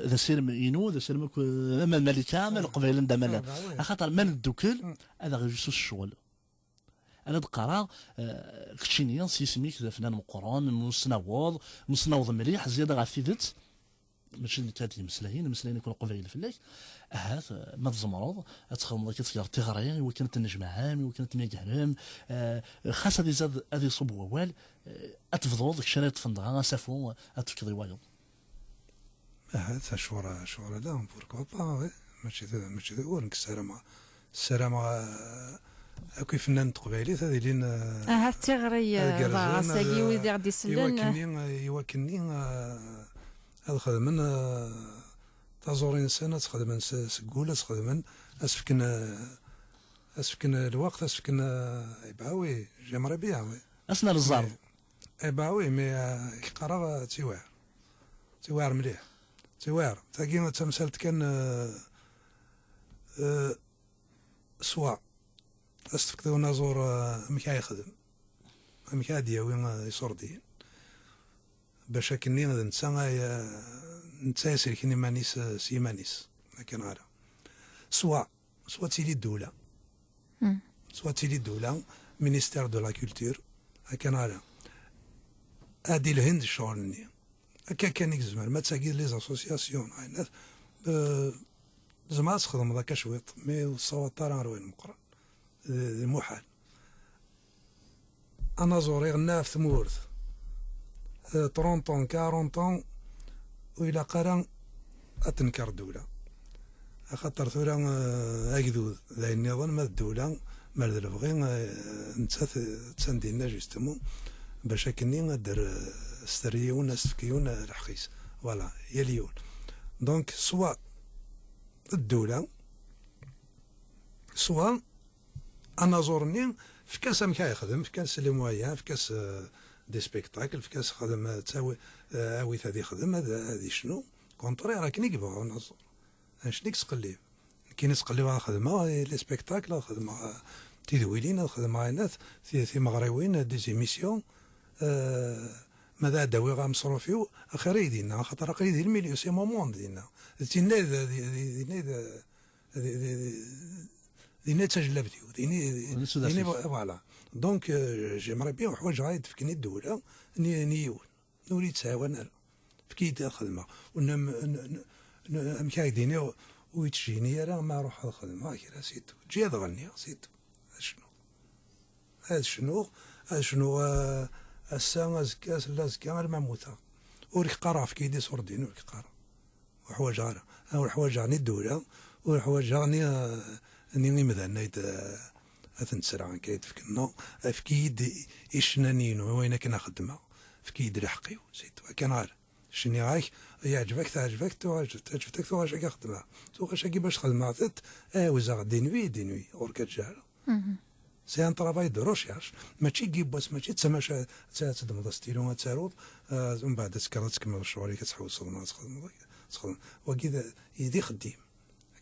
Speaker 3: ذا سيرم ينو ذا سيرم اما الملكه من القبائل ندمنا خاطر من الدوكل هذا غير جوج الشغل انا دقرا كتشينيا سيسميك ذا فنان مقران مصنوض مليح زياده غا فيدت ماشي نتاتي مسلاهين يكون قبائل في الليل هذا ما تزمرض تخمض كتغير تغري وكانت النجمة عامي وكانت ميقهرم خاصة هذه زاد هذه صب ووال اتفضل داك الشيء تفندغا سافو اتفكري وايض
Speaker 4: هذا شورا لا بوركوا با ماشي ورنك السلامة اكو فنان قبيلي هذه لين
Speaker 2: هذا تغري راساكي ويدي غادي يسلن
Speaker 4: يوكلني هذا خدمن تزورين سنة تخدمن سقولة تخدمن أسفكن الوقت أسفكن إباوي جمري بياوي
Speaker 3: أسنا للزار
Speaker 4: إباوي مي قرا تيوار مليح تيوار تاكي تمثلت كان سوا أسفك ذو نازور مكا يخدم مكا دياوي يصوردين باش كني نتا سيركني مانيس سيمانيس كان غالا سوا تيلي الدولة مينيستير دو لا كولتور كان غالا هادي الهند شغلني هكا كان يزمر ما تساقي لي زاسوسياسيون زعما تخدم ذاك شويط مي الصوت راه روين مقرن محال انا زوري غنا في ثمورث 30 طون 40 طون وإلا قرا أتنكر الدولة خاطر ثورة أكذو ذا النظام ما الدولة ما البغي نتا تساندينا جوستمون باش كني ندير ستريون نسفكيون الحقيس فوالا هي اليون دونك سوا الدولة سوا أنا زورني في كاس مكا يخدم في كاس لي مويان في كاس دي سبيكتاكل في كاس خدم تساوي اويت هذه خدم هذه شنو كونطري راه كني كيبغوا نصور شنو تقليب كاين تقليب على خدمه لي سبيكتاكل خدمه تيدويلين خدمه ناس في مغربيين دي زيميسيون ماذا داوي غامصروفيو اخر يدينا خاطر قريب الميليو سي مومون دينا دينا تجلبتيو ديني فوالا دونك جيمري بيان حوايج غايد فكني الدوله نيون نولي تساوى في كيد الخدمه ونم امكاي ديني ويتجيني راه ما نروح الخدمه كي راه سيتو تجي تغني سيتو هذا شنو الساعه زكا زكا ما موتا ورك قرا في كيدي صوردين ورك قرا وحوايج غير الحوايج غني الدوله والحوايج غني اني مثلا تنسرع كايد فكنا في كيد اشنانين وين كنا خدمه في كيد رحقي سيتو كان غير شني غايك يعجبك تعجبك تعجبك واش خدمه واش باش خدمات وزا دينوي ورك تجال سي ان طرافاي دو روشيرش ماشي كيب بس ماشي تسمى تدمض ستيلو تسارود ومن بعد تكمل الشغل كتحوس تخدم وكذا يدي خديم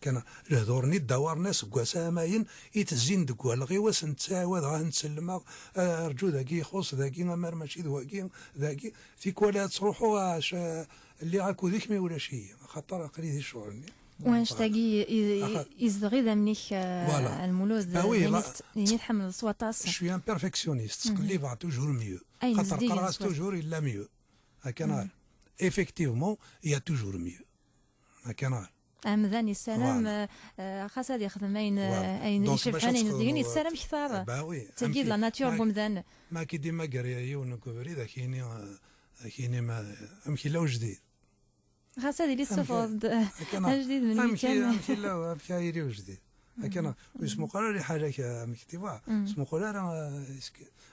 Speaker 4: كان الهضور الدوار ناس كواسا ماين يتزين دكوا الغيواس نتساوى غنسلم رجو ذاكي يخص ذاكي مار ماشي ذاكي في كوالات تروحوا اللي غاكو ذيك ما ولا شي خاطر قليل الشغل
Speaker 2: واش تاقي يزغي ذا منيك المولود اللي يتحمل الصواتاس
Speaker 4: شوي ان بيرفكسيونيست تقلب توجور ميو خاطر قراص توجور الا ميو هكا ايفيكتيفمون يا توجور ميو هكا
Speaker 2: مذاني السلام خاص هذه يخدم اين يشبحان يزدين السلام كثار تجد لا ناتور بومذان
Speaker 4: ما كي ديما قريه ونكبري ذا كايني ما امشي لا جديد
Speaker 2: خاص هذه اللي صفر جديد من كان
Speaker 4: امشي لا امشي يريو جديد هكا اسمو قرار حاجه مكتبه اسمو قرار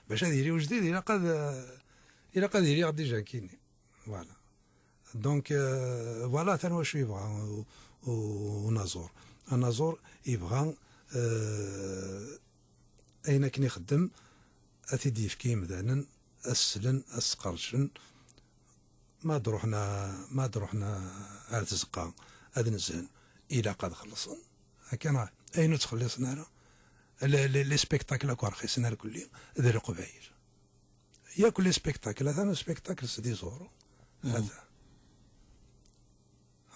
Speaker 4: باش هذه يريو جديد الى قد يريو ديجا كايني فوالا دونك فوالا ثاني واش يبغى ونازور يبغى اين كني خدم اتيدي في كيم ذانا السلن السقرشن ما دروحنا على تزقا هذا نزهن الى قد خلصن هكا اين تخلصنا لي سبيكتاكل كو رخيصنا الكل ذا القبايل يا كل سبيكتاكل هذا سبيكتاكل سدي زورو هذا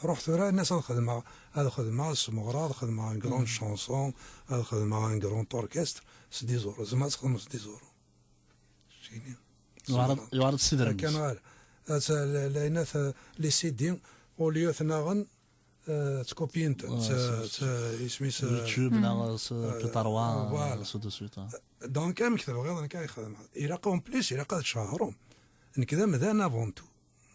Speaker 4: رحت ورا الناس الخدمه هذا خدمه سمغرا خدمه ان كرون شانسون هذا خدمه ان كرون اوركستر سدي زورو زعما تخدم سدي زورو شيني
Speaker 3: يعرض السيدر
Speaker 4: كان لقينا لي سيدي وليو ثناغن تكوبين اسميس
Speaker 3: يوتيوب نا بيطاروا سو دو سويت
Speaker 4: دونك كان كذا غير انا كيخدم الى قوم بليس الى قد شهرهم كذا مذان افونتو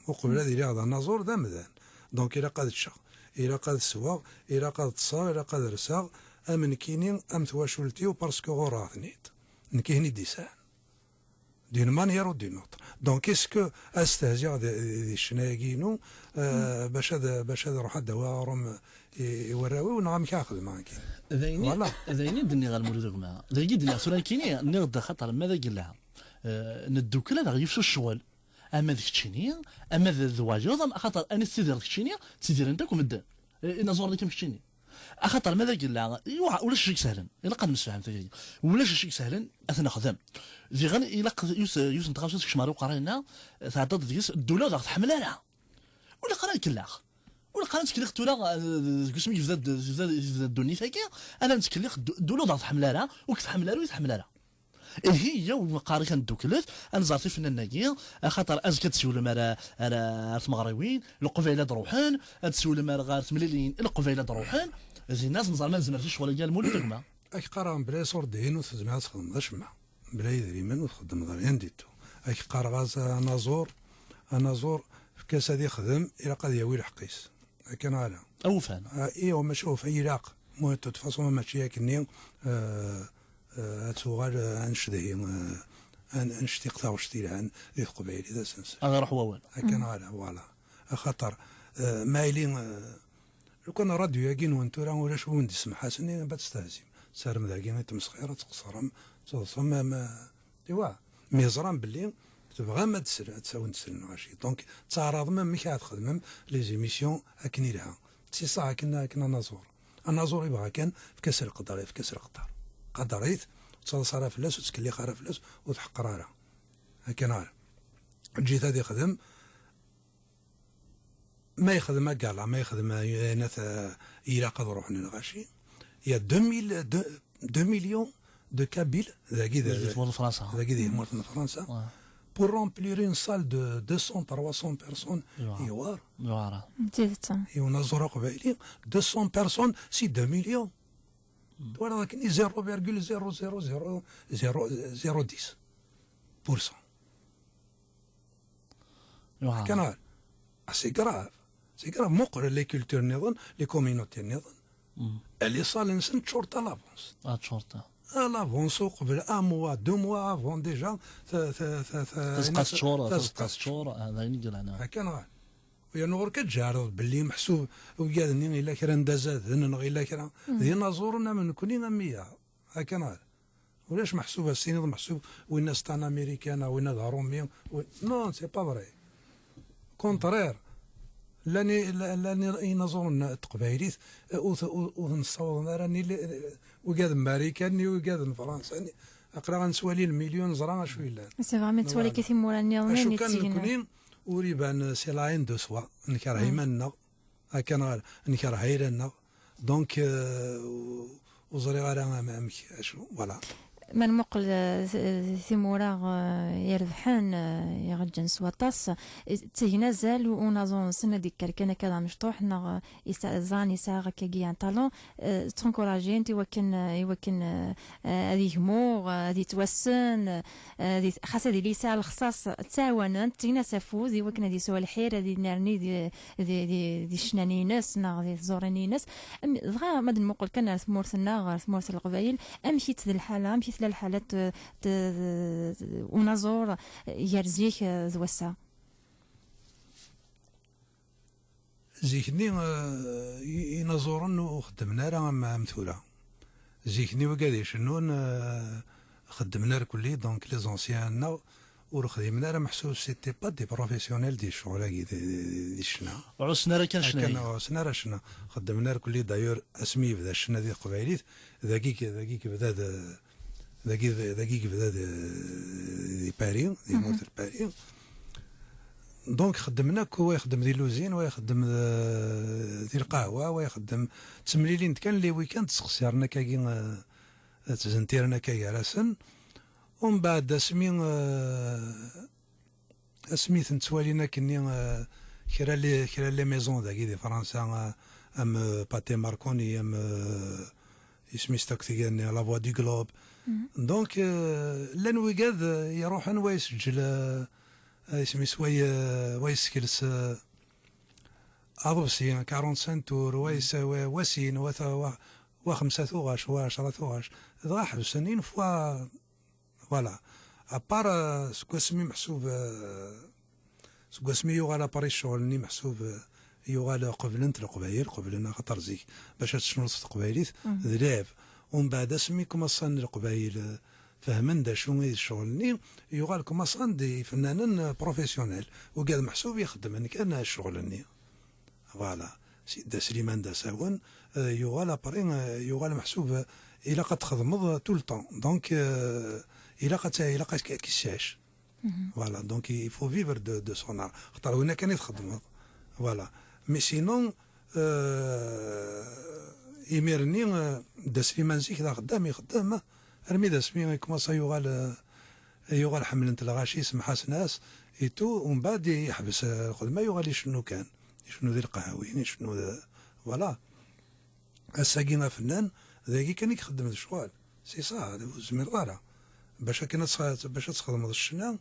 Speaker 4: وقبل هذه اللي هذا النازور ذا مذان دونك الى قد الشغل الى قد السواق الى قد التصاغ الى قد الرساغ امن كينين ام تواشلتيو باسكو غورا ثنيت نكيهني ديسان دين مانيير ودين نوتر دونك اسكو استهزئ دي الشنايقينو باش هذا روح دوارهم يوراوي ونعم كاخذ معاك
Speaker 3: ذايني دني غالمولود معها ذايني دني سورا كيني نغد خاطر ماذا قال لها ندوك لا يفشو الشغل اما ذيك التشينيه اما ذواجوز خاطر انا سيدير ذيك التشينيه تسيدير انت ومدان انا زور ذيك التشينيه خاطر ماذا قال لها ولا شيء سهلا الا قد مسفهم ثاني ولا شيء سهلا اثنا خدام زي غن الا يوس نتغاوس كشمارو قرانا تعطد ديس الدوله غا تحمل انا ولا قرا كلاخ ولا قرا تكليخ تولا كسمي زاد الدنيا فاكي انا نتكليخ الدوله غا تحمل انا وكتحمل انا ويتحمل انا هي وقاري كان دوكلت انا زارتي في الناقيه خاطر ازكى تسول مال المغربيين القبيله دروحان تسول مال غير تمليلين القبيله دروحان زي الناس مزال ما زمرتش شغل ديال المولد كما
Speaker 4: اك قرا بلا صوردين وتزمع تخدم غشمع بلا يدري من وتخدم غير عنديتو اك قرا غاز نازور في كاس هذه خدم الى قد يوي الحقيس كان على
Speaker 3: اوفان
Speaker 4: ايوا ما شوف العراق مو تفاصيل ماشي كني تسوغال انشدي انشتي قطاو شتي عن ذي قبيل اذا سنس
Speaker 3: هذا روح ووال
Speaker 4: كان على فوالا خاطر مايلين لو كان راديو ياكين وانتو راه ولا شو ندسم حسنين بتستهزم سار مذاكين تمسخيره تقصرهم ما ايوا ميزران باللي تبغى ما تساوي تسلم غاشي دونك تعرض ما كي تخدم لي زيميسيون اكني لها سي صح كنا نازور النازور يبغى كان في كاس القدر في كاس القدر قدريت تصرا فلاس وتكلي خارا فلاس وتحقر راه هكا نهار جيت هذه خدم ما يخدم كاع ما يخدم ناس الى قد روحنا الغاشي يا 2 مليون دو كابيل ذاكي
Speaker 3: فرنسا
Speaker 4: ذاكي مورت فرنسا pour remplir une salle de 200-300 personnes يوار et on a zora قبايلي 200 personnes si 2 millions voilà كني 0,00010% كان سي كراف مقر لي كولتور نظن لي كومينوتي نظن اللي صال نسن شورتا لافونس
Speaker 3: شورتا
Speaker 4: لافونس قبل موا 2 موا افون ديجا
Speaker 3: تسقط شهور هذا ينقل انا
Speaker 4: هكا ويا نور كتجارض باللي محسوب وكادني الا كرا ندازات الا كرا دينا زورنا من كوني 100 هكا ولاش محسوب السينيض محسوب وين ستان امريكان وين ظهروا نو سي با فري كونترير لاني ينظرون التقبايليت ونصور راني وكاد امريكاني وكاد فرنسا اقرا غنسوالي المليون زرا شويه لا
Speaker 2: سي فريمون تسوالي كيف موراني
Speaker 4: شو كان كونين وريبان سي لاين دو سوا نكره يمنا هكا نكره هيرنا دونك وزري غير امامك شو فوالا
Speaker 2: من مقل ثمورا يربحان يغجن سواطاس تينازل ونظن سنة ديك كان كذا مشطوح نا يستأذان يساغ كيان طالون تنكوراجين يوكن هذه همور هذه توسن هذه خاصة دي ليسا الخصاص تاوانا تينا سافوز يوكن هذه سوا الحير هذه نارني دي شنانينس نا هذه زورانينس دغا ماد المقل كان ثمورثنا ثمورث القبائل امشيت ذي الحالة امشيت الحالات ونظر يرزيك ذوسا
Speaker 4: زيكني ينظرن وخدمنا راه مثوله زيكني وكادي شنو خدمنا كلي دونك لي زونسيان ورخدمنا راه محسوب سيتي با دي بروفيسيونيل دي الشغل دي الشنا
Speaker 3: عسنا راه كان شنو
Speaker 4: عسنا راه شنا خدمنا كلي دايور اسمي بدا الشنا ديال قبايليت ذاكيك بدا ذاكيك بدا دي باري دي مورت الباري دونك خدمنا هو يخدم دي لوزين ويخدم دي القهوه ويخدم تمليلين كان لي ويكاند تسخسرنا كاين تزنتيرنا كاين راسن ومن بعد اسمي تنتوالينا كني كرا لي ميزون داكي دي فرنسا ام باتي ماركوني ام اسمي ستاكتيغان لا فوا دي غلوب دونك لان ويكاد يروح ويسجل اسمي ويسكلس أضبسي 45 تور وسين وخمسة ثوغاش وعشرة ثوغاش ضا حبسنين فوا فوالا أبار سكواسمي محسوب سكواسمي يوغالا باري الشغل محسوب يوغالا قبلنت القبايل قبلنا خاطر زيك باش تشنوط القبايليت ذلاب ومن بعد اسمي كما صن القبايل فهمن دا شنو الشغل يوغال كما صن دي فنانين بروفيسيونيل وقاد محسوب يخدم كان الشغل فوالا سيدا سليمان دا ساون يوغال ابرين يوغال محسوب الى قد تخدم طول طون دونك الى قد كيساش فوالا دونك يفو فيفر دو سون ار خاطر هنا كان يخدم فوالا مي سينون يميرني دا سليمان زيك دا خدام يخدم رمي دا سمي كوماسا يوغال حملنت الغاشي يسمى حسناس ايتو ومن بعد يحبس الخدمه يوغال شنو كان شنو ذي القهاويين شنو فوالا الساقينا فنان ذاكي كان يخدم هذا الشغل سي صا هذا زمير دارا باش تخدم هذا الشنا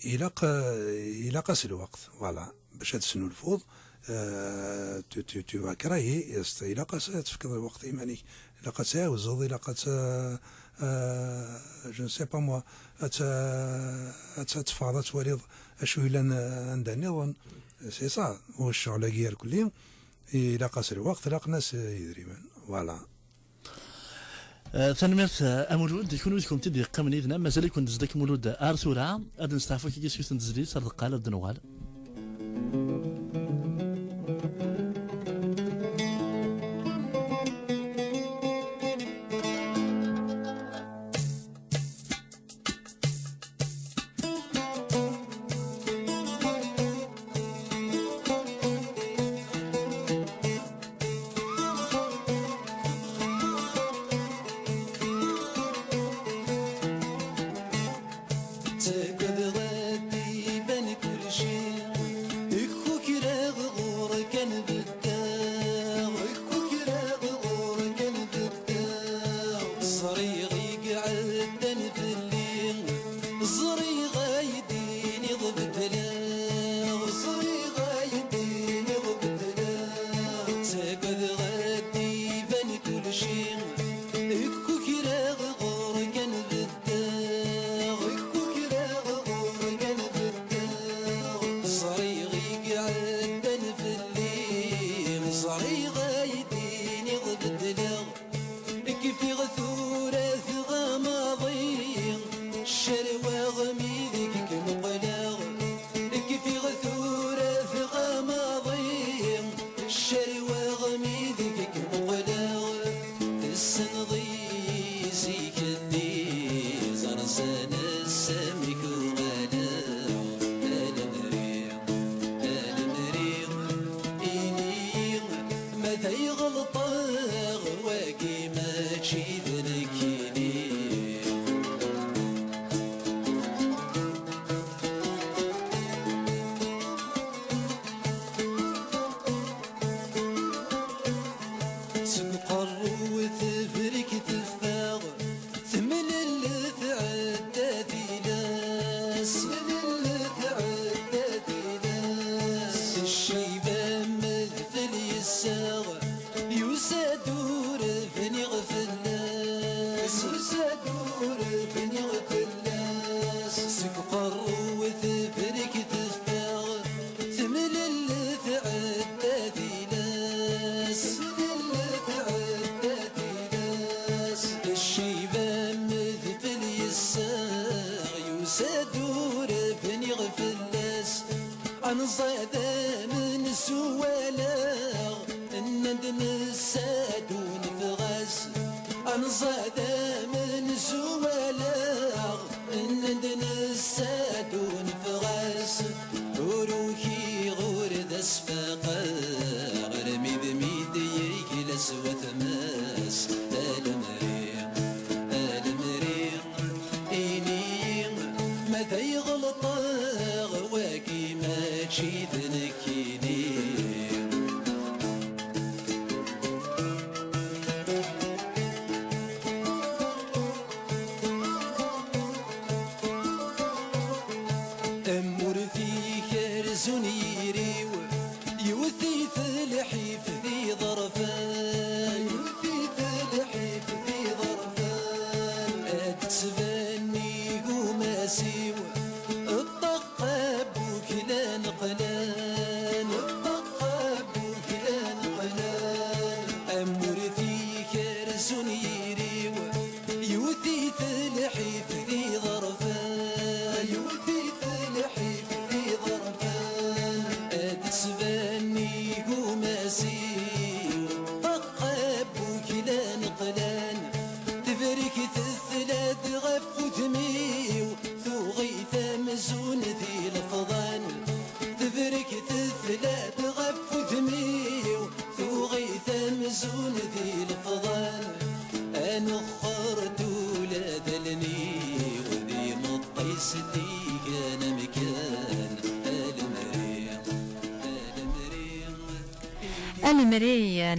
Speaker 4: الى قاس الوقت فوالا باش تسنو الفوض تو كراهي الى قاس تفكر الوقت يماني الى قاس وزض الى قاس جو سي با موا تفاضل تولي اشوي عندها نظن سي صا هو الشغل غير كلي الى قاس الوقت لاق ناس يدري من فوالا
Speaker 3: ثانميرت امولود يكون ودكم تدي قام نيدنا مازال يكون دزدك مولود ارثورا اد نستعفو كي كيسكو تنزلي صار قال دنوال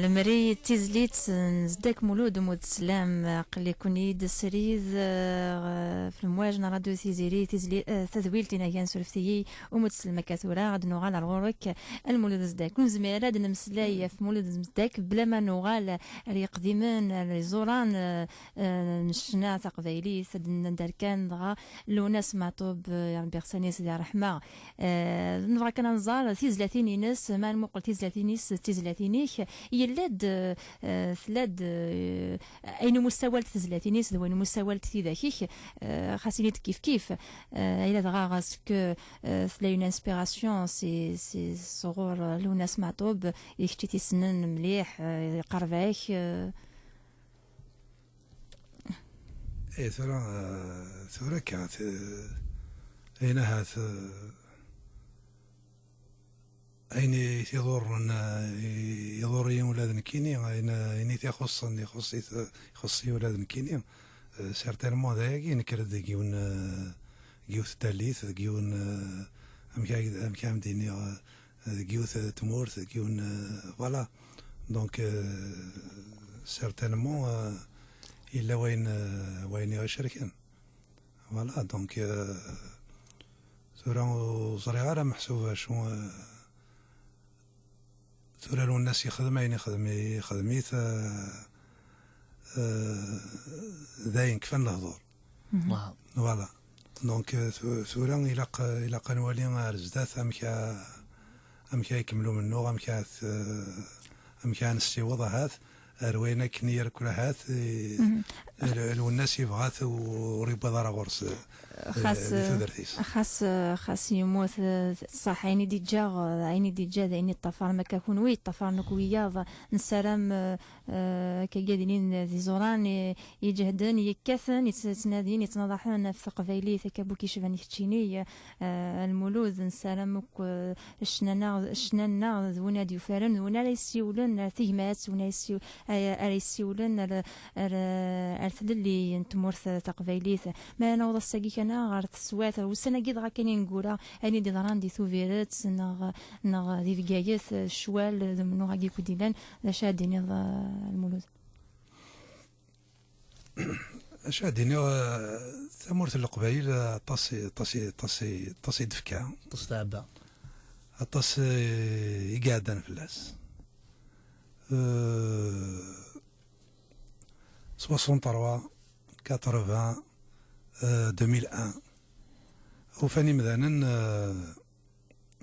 Speaker 2: المري تيزليت نزدك مولود ومود السلام قلي كوني دسريز في المواجنة راديو تيزيري تذويلتنا كان سلفتي ومود السلمة كثورة غاد نغال على الغورك المولود زداك نزميراد نمسلاي في مولود زداك بلا ما نغال ريق ديمان ريزوران نشنا تقبايلي سدنا داركان دغا لوناس معطوب يعني بيغساني سيدي رحمة نبغى كان نزار تيزلاتين ناس ما نمقل تيزلاتين تزلاتينيك يلاد ثلاد اين مستوى تزلاتينيس دوين مستوى تذاكيك خاصني كيف الى دغا غاسك ثلا اون انسبيراسيون سي صغور لوناس معطوب يكتي سنن مليح يقرباك
Speaker 4: اي ثورة كانت اين هات اين يضور ولاد نكيني اين يخصي ولاد نكيني سيرتينمون داكي نكرد جيوث تاليث جيون امكا مديني جيوث تمورث جيون فوالا دونك سيرتينمون إلا وين يشاركن فوالا دونك ثورة صغيرة محسوبة شو ثورة لو الناس يخدميت داين كفن الهضور فوالا دونك ثورة إلا قنوالي رزدات أمكا يكملوا منو أمكا نستيوضها روينا كنير كل هات الناس يبغات وريبا دار غرس
Speaker 2: خاص يموت صح عيني دي جا عيني الطفار ما كون وي الطفار نكويا نسلام كجادين ذي زوران يجهدن يكثن يتنادين يتنضحون في قبيلي ثكابو كيشبان يختشيني المولود نسلام شننا ذونا ديوفارن ذونا لا يسيولن ثيمات ونا يسيولن اللي تمورث تقبيليث ما نوض الساقي كان غير تسوات والسنه كي دغا كاينين نقولها اني دي ضران دي ثوفيرات نغ دي فكايث الشوال منو غاكي كوديلان شاديني المولود
Speaker 4: شاديني ثمورث القبايل طاسي دفكا
Speaker 3: طاس تعبا
Speaker 4: طاس يقعدن في اللاس 63 80 2001 وفاني مذانا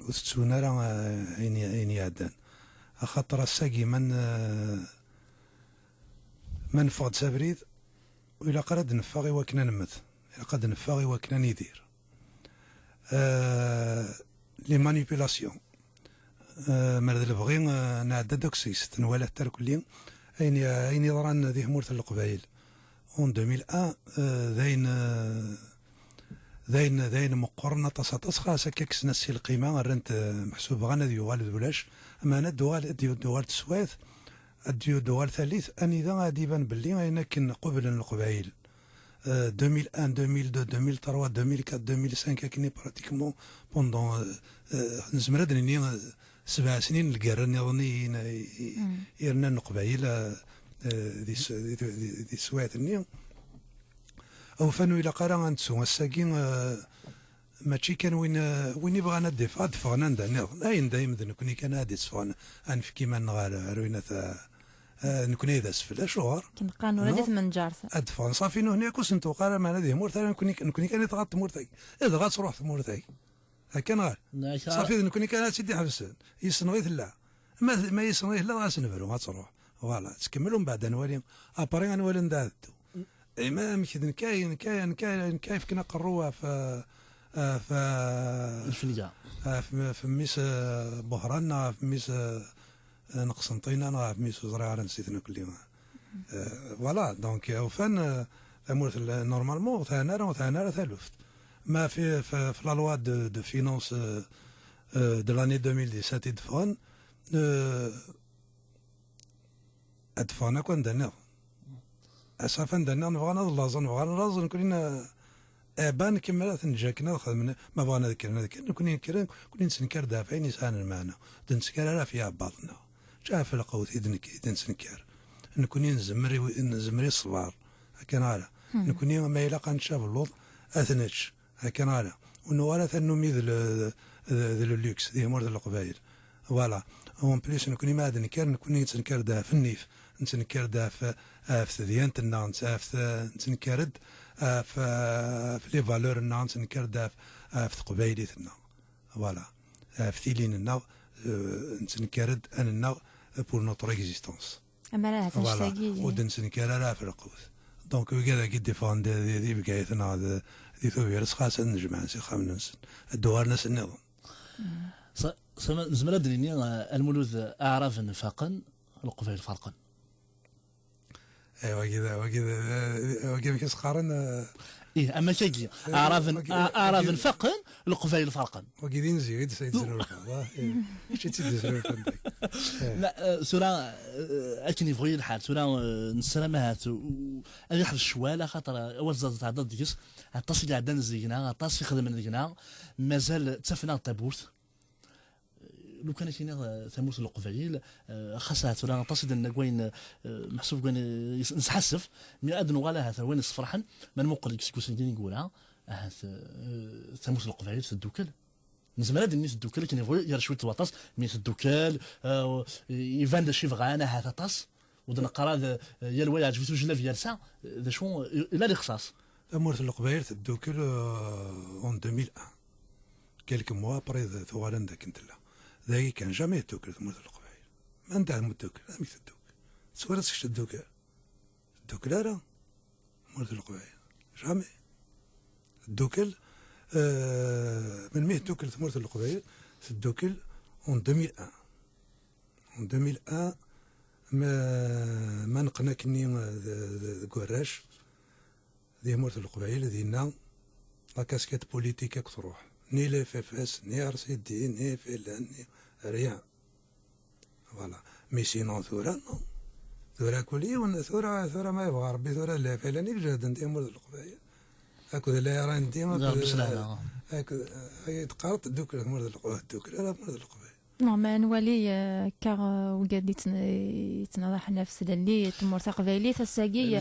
Speaker 4: وستسونا راه عيني عدان خاطر الساقي من فقد سابريد وإلا قرد نفاغي وكنا نمت إلا قد نفاغي وكنا ندير لي مانيبيلاسيون مرد البغي نعدى دوكسيس تنوالا حتى الكلين اين ضران ذي مورث القبائل اون 2001 ذاين مقرنا تصاطس خاصة كيكس نسي القيمة رنت محسوب غانا ديو غالد ولاش اما انا دوال تسويث ديو دوال ثالث اني ذا غادي يبان بلي انا كن قبل القبائل 2001 2002 2003 2004 2005 كني براتيكمون بوندون نزمرد ني 7 سنين الكارن نظني يرنا القبائل دي سوات النيو او فانو الى قرا نتسو الساكين ماشي كان وين يبغى ندفع دفعنا ندير اين دايما نكوني كان هادي صفان ان في كيما نغال روينا نكون هذا سفل شهور
Speaker 2: كنقانو هذا من جارث
Speaker 4: ادفع صافي هنا كنت وقال ما هذه مورث نكوني كان تغط مورثي اذا غتروح مورثي هكا نغال صافي نكوني كان سيدي حبسان يسنغي لا ما يسنغي لا غاسنفرو غتروح فوالا تكملوا من بعد نوالي ابري نوالي ندادو ما مشي كاين كيف كنا قروها في
Speaker 3: الفنجة
Speaker 4: في ميس بهران في ميس نقسنطينة في ميس زريعة نسيتنا كلنا فوالا دونك وفان امورث نورمالمون ثانارة ثالث ما في لا لوا دو فينانس دو لاني 2017 دفون ادفعنا كون دنا اسافا دنا نبغى نلازم كلنا ابان كما تنجاكنا خدمنا ما بغانا ذكرنا كوني نسنكر دافعين يسان معنا تنسكر راه فيها بعضنا جا في القوت تنسنكر نكوني نزمري الصبار هكا نالا نكوني ما يلاقى نشاف اللوط اثنتش هكا نالا ونوالا ثنمي ذو اللوكس ذي مورد القبائل فوالا اون بليس نكوني ما عاد نكوني نتنكر دا في النيف نتنكر دا في ديانتنا نتنكرد في لي فالور نتنكر دا في قبايليتنا فوالا في تيليننا نتنكرد اننا بور نوتر اكزيستونس.
Speaker 2: اما راه تنشتاقي
Speaker 4: ودنسن كرا راه في القوس دونك كذا كي ديفون دي بقايتنا دي ثوبيرس خاصة نجمع نسي خامنس الدوار ناس النظام.
Speaker 3: زمرا دنيا المولود اعرف نفاقا القبائل فرقا.
Speaker 4: ايوا كذا كيس قارن
Speaker 3: ايه اما شاكي اعرف نفاقا القبائل فرقا.
Speaker 4: وكيدين زيد سيد زرور والله شتي سيد زرور
Speaker 3: لا سورة اكني بغي الحال سورة نسلامات انا واحد الشواله خاطر اول زاد تاع ضدكس عطاس قاعد نزينا عطاس يخدم لنا مازال تفنا تابوت لو كان كاين ثموت القبائل خاصها سورة عطاس دنا كوين محسوب كوين نسحسف مي ادن ولا هذا وين فرحا من مقل كسكوسين نقولها ثموت القبائل تدوكل نزمر هاد الناس الدوكال كان يبغي يرى شويه الوطاس مي الدوكال يفان دا شي فغانا هذا طاس ودنا يا الوالد عجبتو جلا في يرسا ذا شو الى الاختصاص
Speaker 4: امورت القبائل الدوكال اون 2001 كيلك موا بري ثوالن داك انت لا ذاك كان جامي الدوكال امورت القبائل ما انت الدوكال ما ميت الدوكال تصورت شفت الدوكال راه امورت القبائل جامي الدوكال من ميه دوكل ثمورة القبائل في الدوكل اون 2001 اون 2001 ما نقنا كني كوراش ذي مورة القبائل دينا لا كاسكيت بوليتيك تروح ني لي اف اس ني ار سي دي ني فيلان ني ريان فوالا مي سينون ثورة نو ثورة كلي ثورة ما يبغى ربي ثورة لا فيلاني بجهد ندير مورة القبائل هاكو لا راه ندير هاكو تقارط دوك مرض القبائل دوك لا مرض القبائل
Speaker 2: ما نولي كار وقاد يتنضح نفس اللي تمر تقبايلي تساقي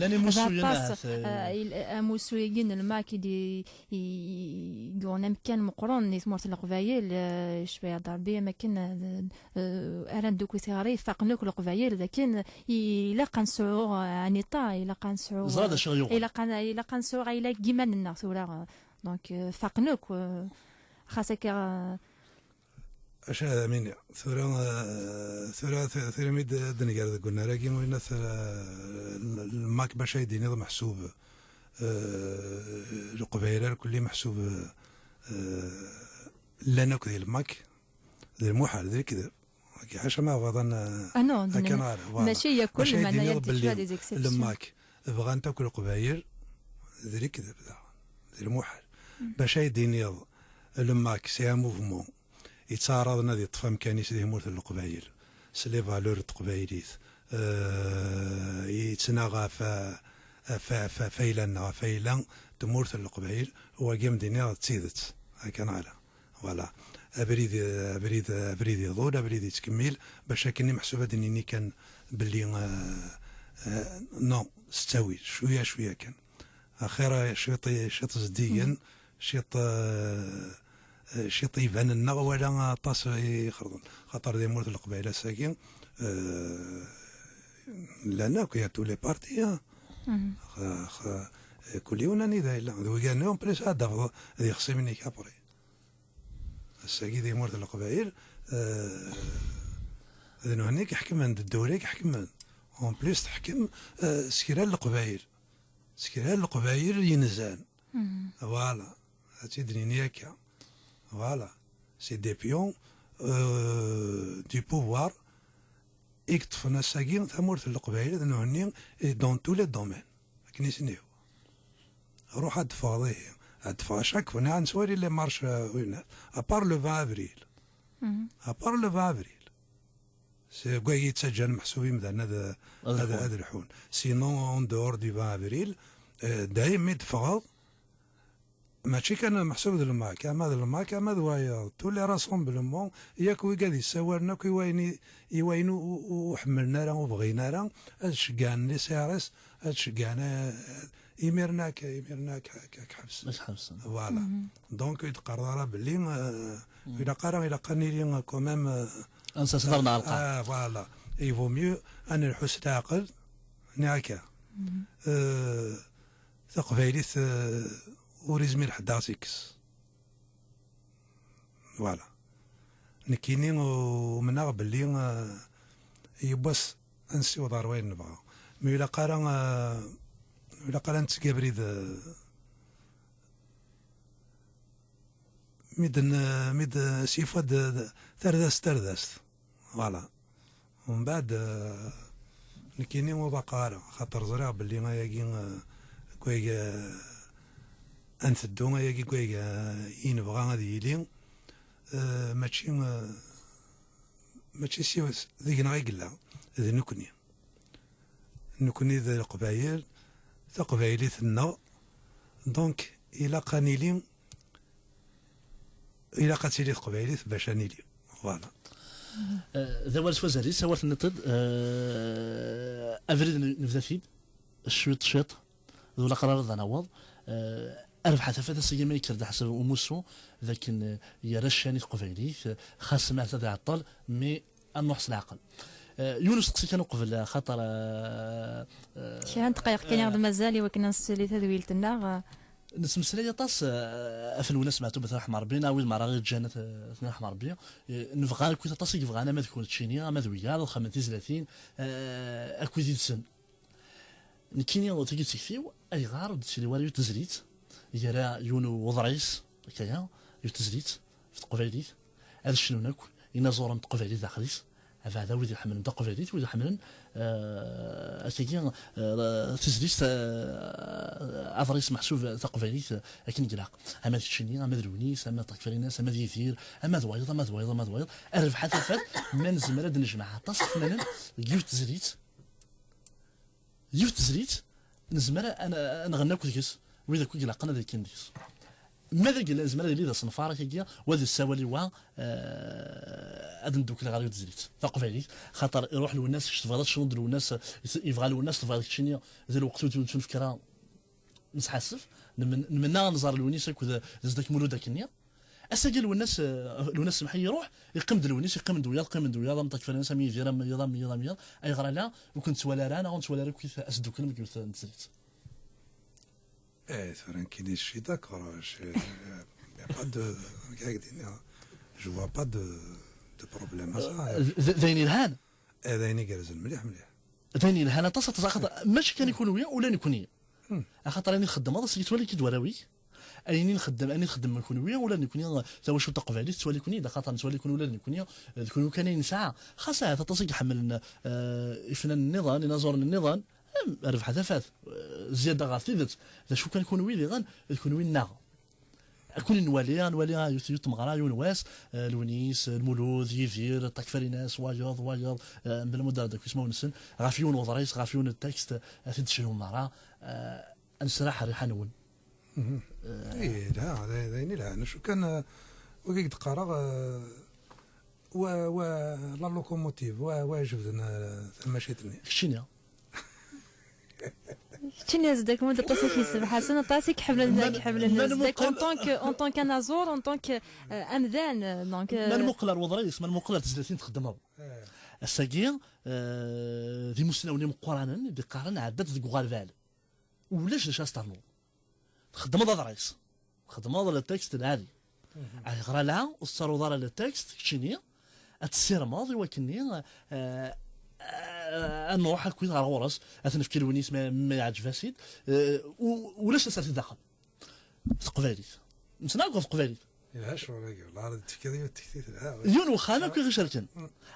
Speaker 2: باس اموسويين الماكي دي يقولون مكان مقرون يتمر القبايل شويه ضربيه ما كان اران دوك ثاري فاقنوك القبايل لكن الا قنسعو انيطا الا قنسعو
Speaker 3: زاد شغيو
Speaker 2: الا قنسعو الى كيما الناس ولا دونك فاقنوك خاصك
Speaker 4: اش هذا من ثورة ميد دنيا قلنا لكن وين الماك باش يديني محسوب القبائل كل محسوب لنا كذي الماك ذي المحال ذي كذا حاشا ما فضلنا
Speaker 2: ماشي كل ما
Speaker 4: يدي الماك بغا انت كل قبائل ذي كذا ذي المحال باش يديني الماك سي موفمون يتعرض نادي طفا مكانيس دي مورث القبايل سلي فالور تقبايليت يتناغا فايلان تمورث القبايل هو قيم دينيا تسيدت هكا على فوالا ابريد يضول ابريد يتكمل باش كني محسوبه ديني كان باللي نو ستاوي شويه كان اخيرا شيط زديا شي طيبان لنا ولا طاس يخرطون خاطر دي مورث القبائل ساكن لنا كي تو لي بارتي كل يوم نيدا الا ذو كان يوم بريس هذا ذي خصي مني كابري الساكي دي مورث القبائل ذنو هنيك يحكم عند الدوري يحكم اون بليس تحكم سكيران القبائل ينزان فوالا هاتي دنيا كا Voilà, c'est des pions du pouvoir. يكتفنا الساقين ثمورة القبائل ذنوهنين dans tous les domaines. كنيسنيو. روح أدفاضيه. أدفا شاك فنا عن سواري اللي مارش هنا. أبار لو 20 أفريل. أبار لو 20 أفريل. سي كوا يتسجل محسوبين مثلا هذا الحون. سينون اون دور دي 20 أفريل دايما يدفغض ماشي كان محسوب الماك اما دوايا تولي راسومبلمون ياك وي قاعد يساورنا كي يوينو وحملنا راه وبغينا راه هاد شكان لي سيارس هاد شكان يميرناك حبس
Speaker 3: مش حبس
Speaker 4: فوالا دونك يتقرر باللي الى قاني لي كوميم
Speaker 3: انسى صدرنا القاع
Speaker 4: فوالا يفو ميو انا الحس تعقل ناكا ثقفيليث وريزمي لحدا سيكس فوالا نكيني ومناغ باللي يبوس انسي ودار وين نبغى مي الا قرا نتقابريد ميد سيفاد تردست فوالا ومن بعد نكيني وبقارة خاطر زرع باللي غاياكي كويك انثدو غاياكي كويك ينبغى غادي يلي ماشي سيوس ذيك غايقلا ذي نكوني ذي القبايل تقبايلي ثنا دونك إلا قانيلي إلا قاتيلي قبايلي باش انيلي فوالا
Speaker 3: ذا والس وزاري سوات النطد افريد نبدا فيد الشويط ذو قرار ذا نواض أربحة ثلاثة سيما يكرد حسب أموسو لكن يرشاني قبيلي خاص مع هذا عطل مي النحس العقل يونس تقصي كانوا قبل خاطر
Speaker 2: شحال دقائق كان ياخذ مازال وكنا نسالي تدويلتنا
Speaker 3: نسمسلي طاس افن ولا سمعتو مثلا حمار بينا وين مع غير جانت اثنين حمار بيا نبغى كنت طاس يبغى انا ما تكون تشينيا ما ذويا 35 اكويدي سن نكيني وتجي تكفيو اي غار تسيلي واريو تزريت يرى يونو وضريس كيا يتزريت في تقفيليت هذا شنو ناكل إنا زورا تقفيليت داخليس هذا ويدي يحملن تقفيليت ويدي يحملن أكيد تزريت أضريس محسوب تقفيليت لكن قلاق أما تشيني أما درونيس أما تقفيليناس أما ديثير أما دويض أما دويض أما دويض أعرف حتى فات من زمرة نجمعها تصف لنا يوت تزريت نزمرة أنا غناكل كيس وإذا كنت قلقنا ذي كنديس ماذا قال لازم هذا اللي صنفاره كيا وهذا السوالي وا ادن دوك الغالي تزريت ثقف عليك خاطر يروح له الناس تفضل شنو له الناس يبغى له الناس تفضل كشينيا ذا الوقت تنفكرها نسحسف نمنا نزار لونيس كذا زدك مولود كنيا اسجل والناس محي يروح يقيم دلونيس يقيم دويا ضمطك فرنسا مي يضام اي غرا لا وكنت ولا رانا كنت ولا كيف اسدوك لما قلت نزريت
Speaker 4: Francky, je suis d'accord. Il n'y a pas de. Je vois pas de problème à ça.
Speaker 3: ذيني الهان.
Speaker 4: ذيني جالس مليح.
Speaker 3: ذيني الهان تصل ماشي كان يكون ويا ولا نكونية. خاطر راني نخدم هذا سيت ولي كدوراوي. أني نخدم نكون ويا ولا نكونية توا شو تقبل تولي كوني دا خاطر تولي كون ولا نكونية تكون كاين ساعة خاصة هذا تصل يحمل فنان النظام نزور النظام. ربح ثفات زيادة غاثيدت إذا شو كان يكون ويلي غان يكون وين ناغ أكون نوالي يوت مغرا يونواس لونيس المولود يفير تكفريناس واجض بالمدة داك اسمه نسن غافيون وضريس غافيون التكست أثيد شنو مغرا أنسراح ريحان نون
Speaker 4: إيه لا لا أنا شو كان وقيت قرا و لا لوكوموتيف واجبنا مشيتني
Speaker 3: شنو
Speaker 2: تشيني زدك مود طاسك يسبح حسن طاسك حبل زدك اون طونك انا زور اون طونك امذان دونك
Speaker 3: من مقلر وضريس من مقلر تزلاتين تخدمها الساقين ذي مسنوني مقرانا دي قارن عدات ذي غالفال ولاش استرنو خدم هذا ضريس خدم هذا التكست العادي غرا لها وصاروا ضار التكست شنو السير ماضي وكني نروح كويس على غورس نفكر ونيس ما يعجب فاسد ولاش نسال تدخل تقبالي نسناقو تقبالي
Speaker 4: لا شو والله التفكير
Speaker 3: يون وخانا كي غشرتن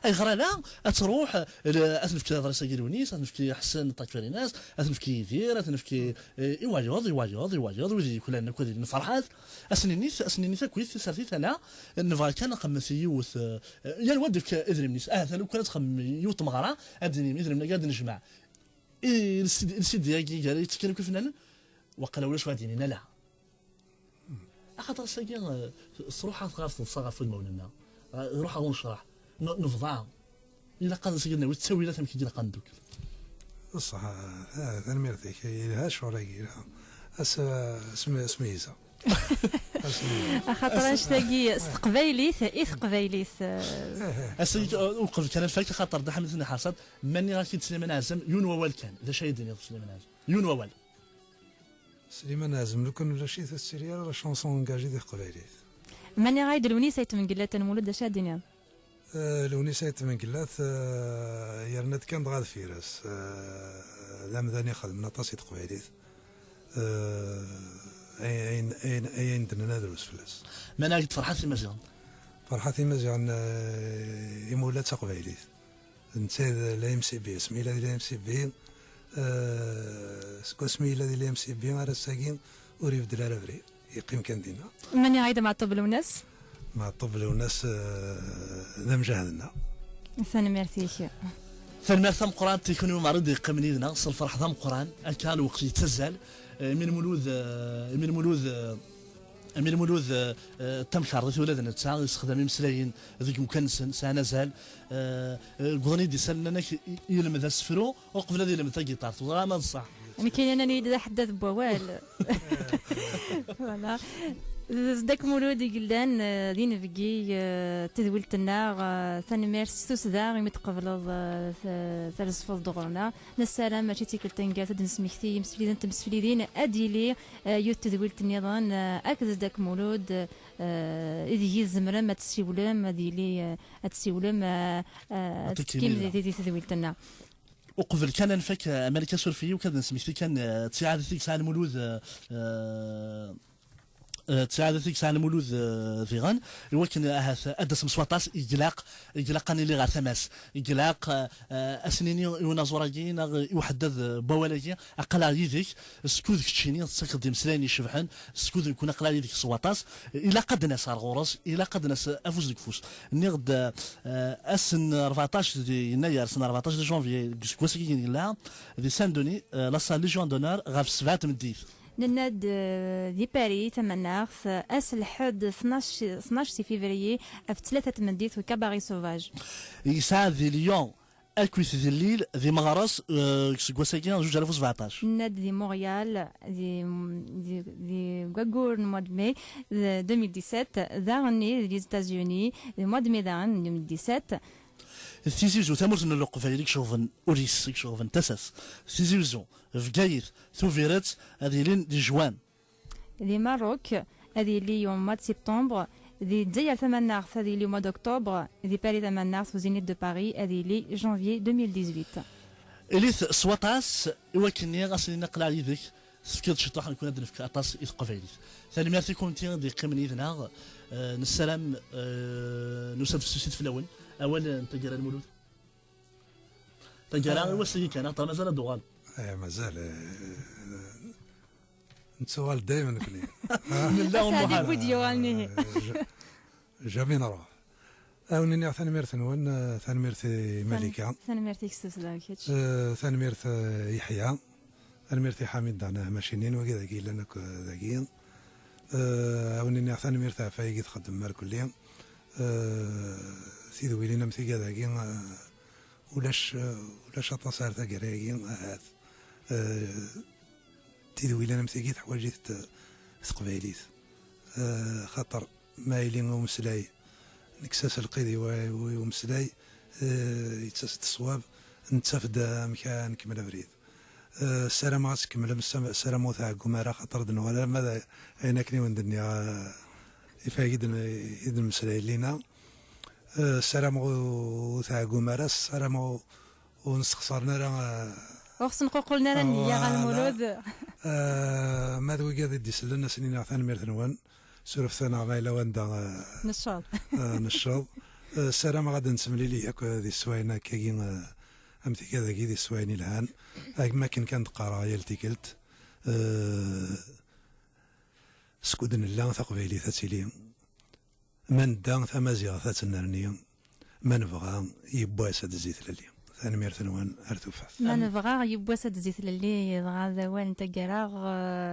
Speaker 3: اي غرا لا تروح نفكر دراسه ديال ونيس نفكر حسن طاكفري ناس نفكر يدير نفكر يواجد ويجي كلنا كل فرحات اسنينيس كويس سالتي انا نبغى كان نقمس يوث يا الواد في اذن نيس لو كانت تخم يوت مغرا ادني مثل قاعد نجمع السيد ديالي قال يتكلم كيف وقال ولاش غادي لا خاطر ساكين صروحها غاف صغار المولنا نروح ونشرح نفضع الا قال سيدنا وتسوي لا تمكن ديال قندوك
Speaker 4: صح هذا الميرتيك ها شوري سميزه
Speaker 2: خاطر نشتاقي استقبايليث
Speaker 3: اسيك وقف كان الفاكهه خاطر دحمت لنا حصاد ماني غاكي سليمان عزم يون ووال كان هذا شي دنيا سليمان عزم يون ووال
Speaker 4: سليمان عزم لو كان ولا شي في السيريال لا شونسون انجاجي ديال قبايليت
Speaker 2: ماني غايد الونيس يتمنقلات المولد اش الدنيا
Speaker 4: الونيسات من قلات يرند كان غاد فيرس لا مداني خدمنا طاسي تقبيليت اين دنا دروس فلاس
Speaker 3: ما انا قلت فرحتي مزيان
Speaker 4: فرحتي مزيان يمولات تقبيليت نتسيد لا يمسي بي اسمي لا يمسي بي سكو اسمي لا يمسي بي راه ساكين وريف دلال فري يقيم كان دينا
Speaker 2: ماني عايده مع الطبل والناس
Speaker 4: مع الطبل والناس ذا مجاهدنا
Speaker 2: ثاني ميرتيك
Speaker 3: فالمال ثم قران تيكونوا معرض يقمني ذنا صل فرح ثم قران كان وقت يتسزل من مولود تم شرط ولادنا تسعى يستخدم مسلاين ذيك مكنسن سانزال قضني دي سلنا يلم ذا السفرو وقبل ذي لم تجي طارت ولا ما صح
Speaker 2: يعني كاين انا نريد حدث بوال فوالا داك مولود قلان دين فكي تذويلت النار ثاني مارس تسدار يمتقبل ثالث فض دغرنا نسالم ماشي تيكل تنقات نسميكتي مسفليدين تمسفليدين اديلي يوت تذويلت النظام اكد داك مولود اذا زمرا ما تسيولم اديلي تسيولم تسكيم دي تذويلت النار
Speaker 3: وقبل كان نفك ملكه سورفيه وكذا سميتي كان تساعد فيك على المولود تساعدتك سان مولود فيغان ولكن ادس مسواطاس يقلاق اني لي غير ثماس يقلاق اسنيني ونازوراكين يحدد بوالكي اقل يديك سكوذ كتشيني تسكد مسلاني شبحان سكوذ يكون اقل يديك سواطاس الى قد ناس غورس الى قد ناس افوز ديك فوس نغد اسن 14 دي يناير سنه 14 دي جونفي كواسكين لا دي سان دوني لا سان ليجيون دونور غاف 7 مديف
Speaker 2: نناد دي باري تمناغ اس الحد 12 فيفري في 3 مديت وكاباري سوفاج
Speaker 3: يساعد ذي ليون الكويث ذي الليل ذي مغارس كواساكين 2017
Speaker 2: نناد دي مونريال دي غاغور موا دو مي 2017 دارني دي ستازيوني موا دو مي دارن 2017
Speaker 3: ثيزيزو تامرتن اللقفة شوفن أوريس شوفن تسس ثيزيزو في جايث ثوفيرات هذه لين دي جوان
Speaker 2: دي ماروك هذه لي يوم ماد سبتمبر دي ديال ثمانارث هذه لي ماد أكتوبر دي باري ثمانارث وزينيت دو باري هذه لي جانفي 2018
Speaker 3: إليث سواطاس وكني غاسني نقل على يدك سكيت شطوح نكون عندنا في أطاس إثقف عليك ثاني ميرسي كونتين دي قيمني ذنا نسلام نسد في السوسيت في الأول أول تجارة المولود تجارة وسيلة كان طال مازال دوغال
Speaker 4: مازال نتسوال دائما كلي
Speaker 2: هذه فيديو راني
Speaker 4: جامي نروح أوني ثاني ميرث نون ثاني ميرث ملكة
Speaker 2: ثاني ميرث كستوس داكيتش
Speaker 4: ثاني ميرث يحيى ثاني ميرث حميد دعنا ماشينين وكذا كي لنا ذاكين أوني ثاني ميرث عفايق تخدم مار كليا سيدي ويلينا مثل كذا ولاش اتصال تاع كراكين هذا تيدي ويلينا مثل كي حوايج تقبايليت خاطر مايلين ومسلاي نكساس القيدي ومسلاي يتساس الصواب نتفد مكان كمل بريد السلام عليكم كمل السلام تاع قمارة خاطر دنا ولا ماذا هناكني وندنيا يفايد المسلاي لينا السلام تاع قمارة السلام ونستخسرنا راه
Speaker 2: وخص نقولنا راه نيا غا المولود
Speaker 4: ما ذوي قاعد يدي سلنا سنين ثاني ميرثنوان سورف ثنا غايلا وندا
Speaker 2: نشاط
Speaker 4: نشاط السلام غادي نسملي لي ياك هذه السواينه كاين امثي كذا كي دي السوايني الهان ما كان تقرا يلتيكلت سكودن لا ثقبيلي ثاتيلي من دان ثمازيغ ثاتنرني من بغا يبواس هاد الزيت للي ثاني ميرثنوان ارتوفاث
Speaker 2: ما نبغى يبواس هاد الزيت للي غا وين انت كراغ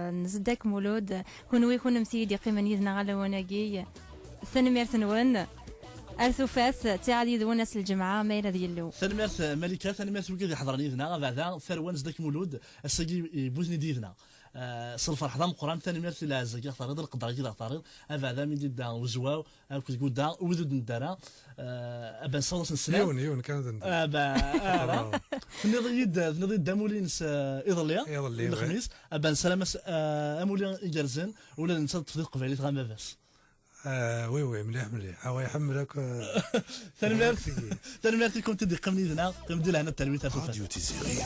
Speaker 2: نزدك مولود كون يكون مسيدي قيمه يزنا على وناقي ثاني ميرثنوان ارتوفاث تعالي ذو ناس الجمعه ما الى ديالو
Speaker 3: ثاني ميرث ملكه ثاني ميرث وكذا حضرني ذنا بعدا ثروان زدك مولود الساقي بوزني ديذنا صلفر حضام قران ثاني ميرث لا زكي طارد القدر كذا طارد هذا من دي دا وزواو كنت دا وذود ندارا ابا صلص السلام
Speaker 4: يون كانت
Speaker 3: ابا نضيد دامولينس ايضليا الخميس ابا سلام امولي يجرزن ولا ننسى تفضيل قبيلي غا بس
Speaker 4: وي وي مليح مليح هو يحملك
Speaker 3: تنمرتي كنت تدي قمني ذنا تمدي لنا التلويث
Speaker 1: راديو تيزيري.